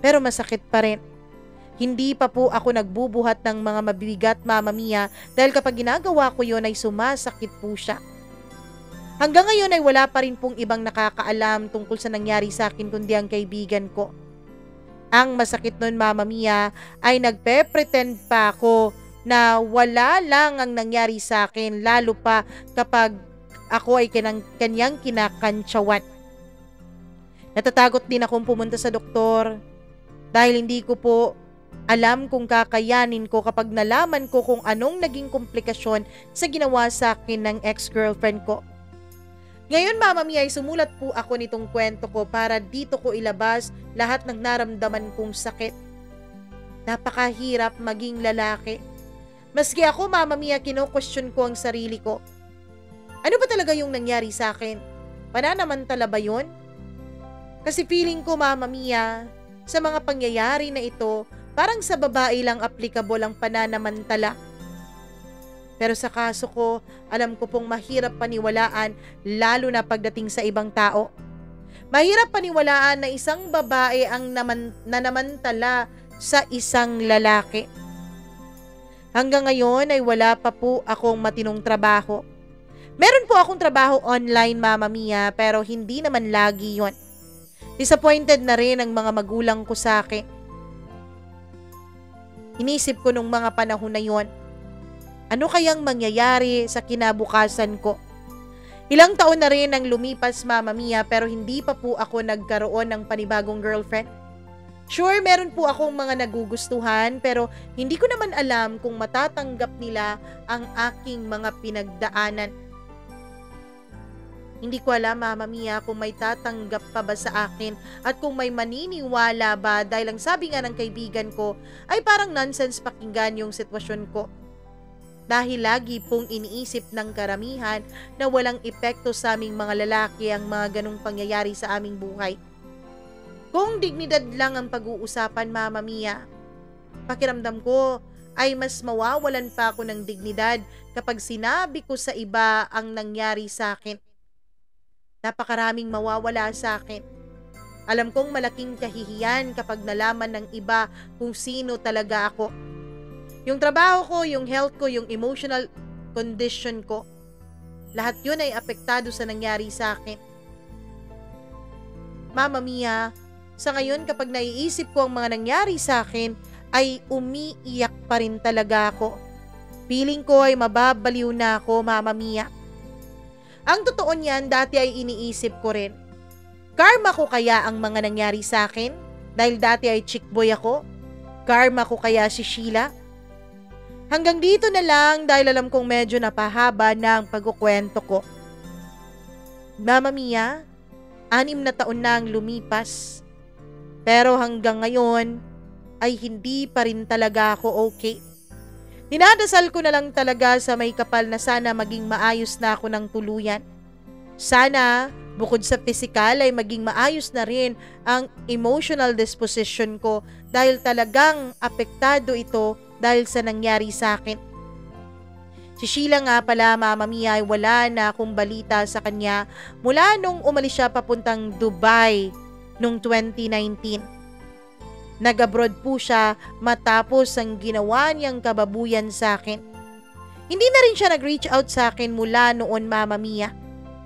pero masakit pa rin. Hindi pa po ako nagbubuhat ng mga mabibigat, Mama Mia, dahil kapag ginagawa ko yun ay sumasakit po siya. Hanggang ngayon ay wala pa rin pong ibang nakakaalam tungkol sa nangyari sa akin kundi ang kaibigan ko. Ang masakit nun, Mama Mia, ay nagpe-pretend pa ako na wala lang ang nangyari sa akin, lalo pa kapag ako ay kanyang kinakantsawan. Natatakot din akong pumunta sa doktor dahil hindi ko po alam kung kakayanin ko kapag nalaman ko kung anong naging komplikasyon sa ginawa sa akin ng ex-girlfriend ko. Ngayon, Mama Mia, ay sumulat po ako nitong kwento ko para dito ko ilabas lahat ng naramdaman kong sakit. Napakahirap maging lalaki. Maski ako, Mama Mia, kino-question ko ang sarili ko. Ano ba talaga yung nangyari sa akin? Pananamantala ba yun? Kasi feeling ko, Mama Mia, sa mga pangyayari na ito, parang sa babae lang applicable ang pananamantala. Pero sa kaso ko, alam ko pong mahirap paniwalaan, lalo na pagdating sa ibang tao. Mahirap paniwalaan na isang babae ang nanamantala sa isang lalaki. Hanggang ngayon ay wala pa po akong matinong trabaho. Meron po akong trabaho online, Mama Mia, pero hindi naman lagi yon. Disappointed na rin ang mga magulang ko sa akin. Inisip ko nung mga panahon na yon, ano kayang mangyayari sa kinabukasan ko? Ilang taon na rin ang lumipas, Mama Mia, pero hindi pa po ako nagkaroon ng panibagong girlfriend. Sure, meron po akong mga nagugustuhan, pero hindi ko naman alam kung matatanggap nila ang aking mga pinagdaanan. Hindi ko alam, Mama Mia, kung may tatanggap pa ba sa akin at kung may maniniwala ba dahil ang sabi nga ng kaibigan ko ay parang nonsense pakinggan yung sitwasyon ko. Dahil lagi pong iniisip ng karamihan na walang epekto sa aming mga lalaki ang mga ganong pangyayari sa aming buhay. Kung dignidad lang ang pag-uusapan, Mama Mia, pakiramdam ko ay mas mawawalan pa ako ng dignidad kapag sinabi ko sa iba ang nangyari sa akin. Napakaraming mawawala sa akin. Alam kong malaking kahihiyan kapag nalaman ng iba kung sino talaga ako. Yung trabaho ko, yung health ko, yung emotional condition ko, lahat yun ay apektado sa nangyari sa akin. Mama Mia, sa ngayon kapag naiisip ko ang mga nangyari sa akin, ay umiiyak pa rin talaga ako. Feeling ko ay mababaliw na ako, Mama Mia. Ang totoo niyan, dati ay iniisip ko rin. Karma ko kaya ang mga nangyari sa akin? Dahil dati ay chick boy ako? Karma ko kaya si Sheila? Hanggang dito na lang dahil alam kong medyo napahaba na ang pagkukwento ko. Mama Mia, 6 na taon na ang lumipas. Pero hanggang ngayon ay hindi pa rin talaga ako okay. Dinadasal ko na lang talaga sa may kapal na sana maging maayos na ako ng tuluyan. Sana bukod sa physical ay maging maayos na rin ang emotional disposition ko dahil talagang apektado ito dahil sa nangyari sa akin. Si Sheila nga pala, Mama Mia, ay wala na akong balita sa kanya mula nung umalis siya papuntang Dubai noong 2019. Nag-abroad po siya matapos ang ginawa niyang kababuyan sa akin. Hindi na rin siya nag-reach out sa akin mula noon, Mama Mia.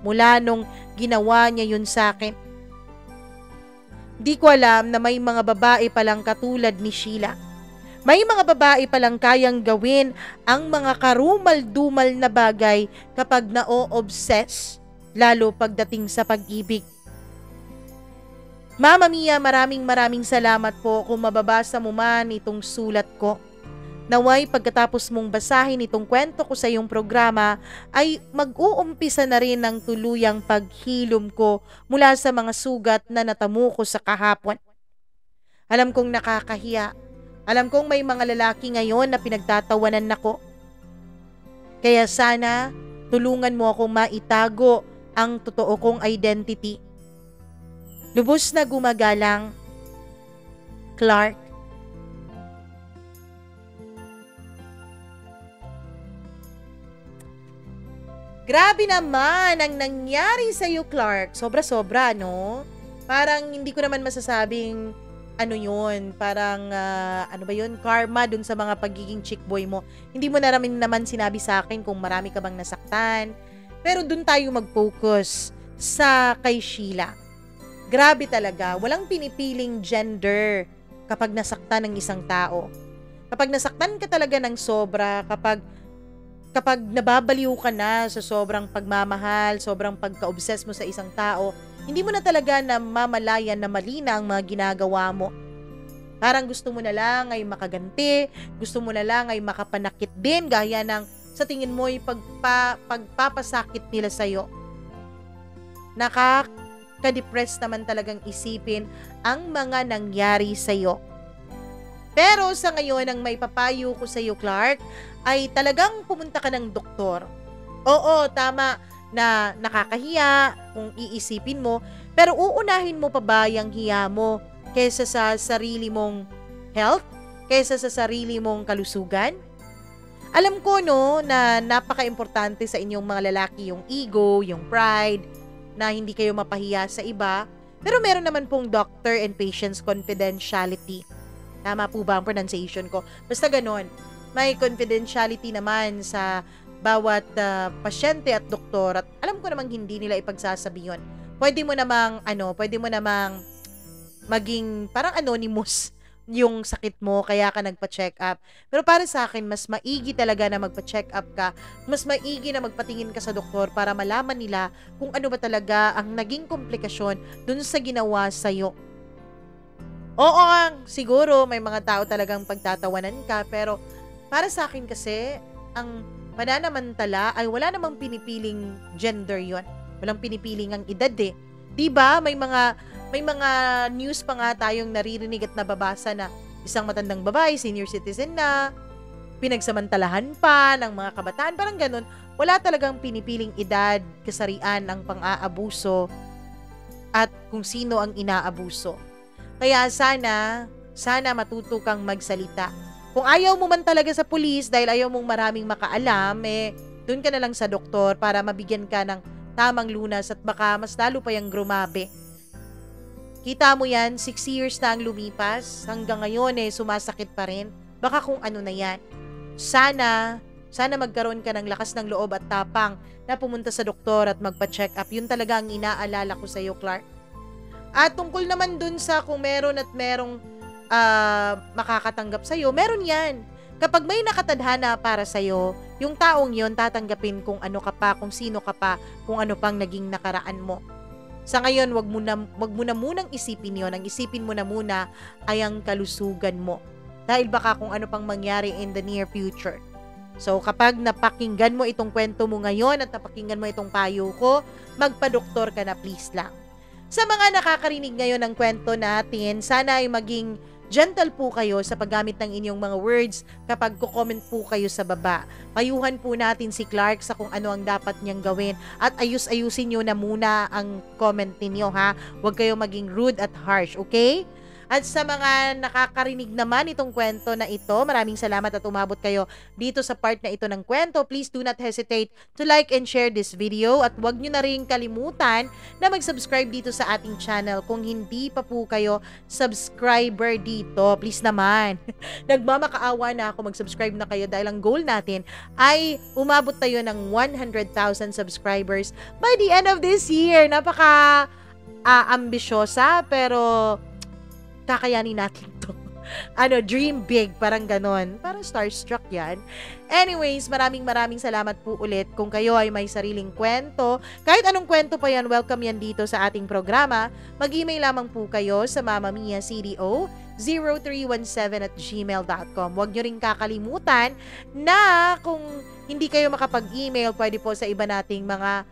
Mula nung ginawa niya yun sa akin. Di ko alam na may mga babae palang katulad ni Sheila. May mga babae palang kayang gawin ang mga karumal-dumal na bagay kapag na-o-obsess, lalo pagdating sa pag-ibig. Mama Mia, maraming salamat po kung mababasa mo man itong sulat ko. Naway pagkatapos mong basahin itong kwento ko sa iyong programa ay mag-uumpisa na rin ang tuluyang paghilom ko mula sa mga sugat na natamo ko sa kahapon. Alam kong nakakahiya. Alam kong may mga lalaki ngayon na pinagtatawanan nako. Kaya sana tulungan mo akong maitago ang totoo kong identity. Lubos na gumagalang, Clark. Grabe naman ang nangyari sa'yo, Clark. Sobra-sobra, no? Parang hindi ko naman masasabing ano yun, parang ano ba yun, karma dun sa mga pagiging chick boy mo. Hindi mo naman sinabi sa akin kung marami ka bang nasaktan. Pero dun tayo mag-focus sa kay Sheila. Grabe talaga, walang pinipiling gender kapag nasaktan ng isang tao. Kapag nasaktan ka talaga ng sobra, kapag nababaliw ka na sa sobrang pagmamahal, sobrang pagka-obsess mo sa isang tao, hindi mo na talaga namamalayan na mali na ang mga ginagawa mo. Parang gusto mo na lang ay makaganti, gusto mo na lang ay makapanakit din gaya ng sa tingin mo ay pagpapasakit nila sa'yo. Nakaka-depress naman talagang isipin ang mga nangyari sa'yo. Pero sa ngayon, ang may papayo ko sa'yo, Clark, ay talagang pumunta ka ng doktor. Oo, tama na nakakahiya kung iisipin mo, pero uunahin mo pa ba yung hiya mo kaysa sa sarili mong health, kaysa sa sarili mong kalusugan? Alam ko no na napaka-importante sa inyong mga lalaki yung ego, yung pride, na hindi kayo mapahiya sa iba, pero meron naman pong doctor and patient's confidentiality. Tama po ba ang pronunciation ko? Basta ganon. May confidentiality naman sa bawat pasyente at doktor, at alam ko namang hindi nila ipagsasabi yun. Pwede mo namang maging parang anonymous yung sakit mo, kaya ka nagpa-check up. Pero para sa akin, mas maigi talaga na magpa-check up ka, mas maigi na magpatingin ka sa doktor para malaman nila kung ano ba talaga ang naging komplikasyon dun sa ginawa sa'yo. Oo, siguro may mga tao talagang pagtatawanan ka, pero para sa akin kasi, ang pananamantala ay wala namang pinipiling gender yon. Walang pinipiling ang edad eh. 'Di ba? May mga news pa nga tayong naririnig at nababasa na isang matandang babae, senior citizen na, pinagsamantalahan pa ng mga kabataan, parang ganun. Wala talagang pinipiling edad, kasarian ang pang-aabuso at kung sino ang inaabuso. Kaya sana matuto kang magsalita. Kung ayaw mo man talaga sa pulis dahil ayaw mong maraming makaalam, doon ka na lang sa doktor para mabigyan ka ng tamang lunas at baka mas lalo pa yung grumabe. Kita mo yan, 6 years na ang lumipas, hanggang ngayon sumasakit pa rin. Baka kung ano na yan. Sana magkaroon ka ng lakas ng loob at tapang na pumunta sa doktor at magpa-check up. Yun talaga ang inaalala ko sa iyo, Clark. At tungkol naman dun sa kung meron at merong makakatanggap sa'yo, meron yan. Kapag may nakatadhana para sa'yo, yung taong yon tatanggapin kung ano ka pa, kung sino ka pa, kung ano pang naging nakaraan mo. Sa ngayon, wag mo na munang isipin yon. Ang isipin mo na muna ay ang kalusugan mo. Dahil baka kung ano pang mangyari in the near future. So, kapag napakinggan mo itong kwento mo ngayon at napakinggan mo itong payo ko, magpa-doktor ka na please lang. Sa mga nakakarinig ngayon ng kwento natin, sana ay maging gentle po kayo sa paggamit ng inyong mga words kapag kukomment po kayo sa baba. Payuhan po natin si Clark sa kung ano ang dapat niyang gawin at ayusin nyo na muna ang comment ninyo ha. Huwag kayo maging rude at harsh, okay? At sa mga nakakarinig naman itong kwento na ito, maraming salamat at umabot kayo dito sa part na ito ng kwento. Please do not hesitate to like and share this video at huwag nyo na rin kalimutan na mag-subscribe dito sa ating channel kung hindi pa po kayo subscriber dito. Please naman. Nagmamakaawa na ako, mag-subscribe na kayo dahil ang goal natin ay umabot tayo ng 100,000 subscribers by the end of this year. Napaka ambisyosa pero kakayanin natin to. Dream big, parang ganon. Parang starstruck yan. Anyways, maraming salamat po ulit. Kung kayo ay may sariling kwento, kahit anong kwento pa yan, welcome yan dito sa ating programa. Mag-email lamang po kayo sa mamamiacdo0317@gmail.com. Huwag nyo rin kakalimutan na kung hindi kayo makapag-email, pwede po sa iba nating mga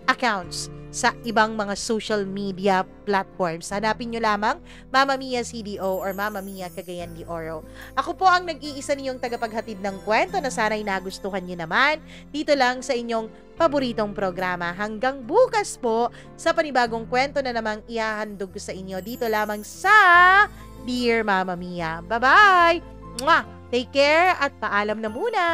accounts sa ibang mga social media platforms. Hanapin nyo lamang Mama Mia CDO or Mama Mia Cagayan de Oro. Ako po ang nag-iisa ninyong tagapaghatid ng kwento na sana'y nagustuhan nyo naman dito lang sa inyong paboritong programa. Hanggang bukas po sa panibagong kwento na namang ihahandog ko sa inyo dito lamang sa Dear Mama Mia. Bye-bye! Mwah! Take care at paalam na muna!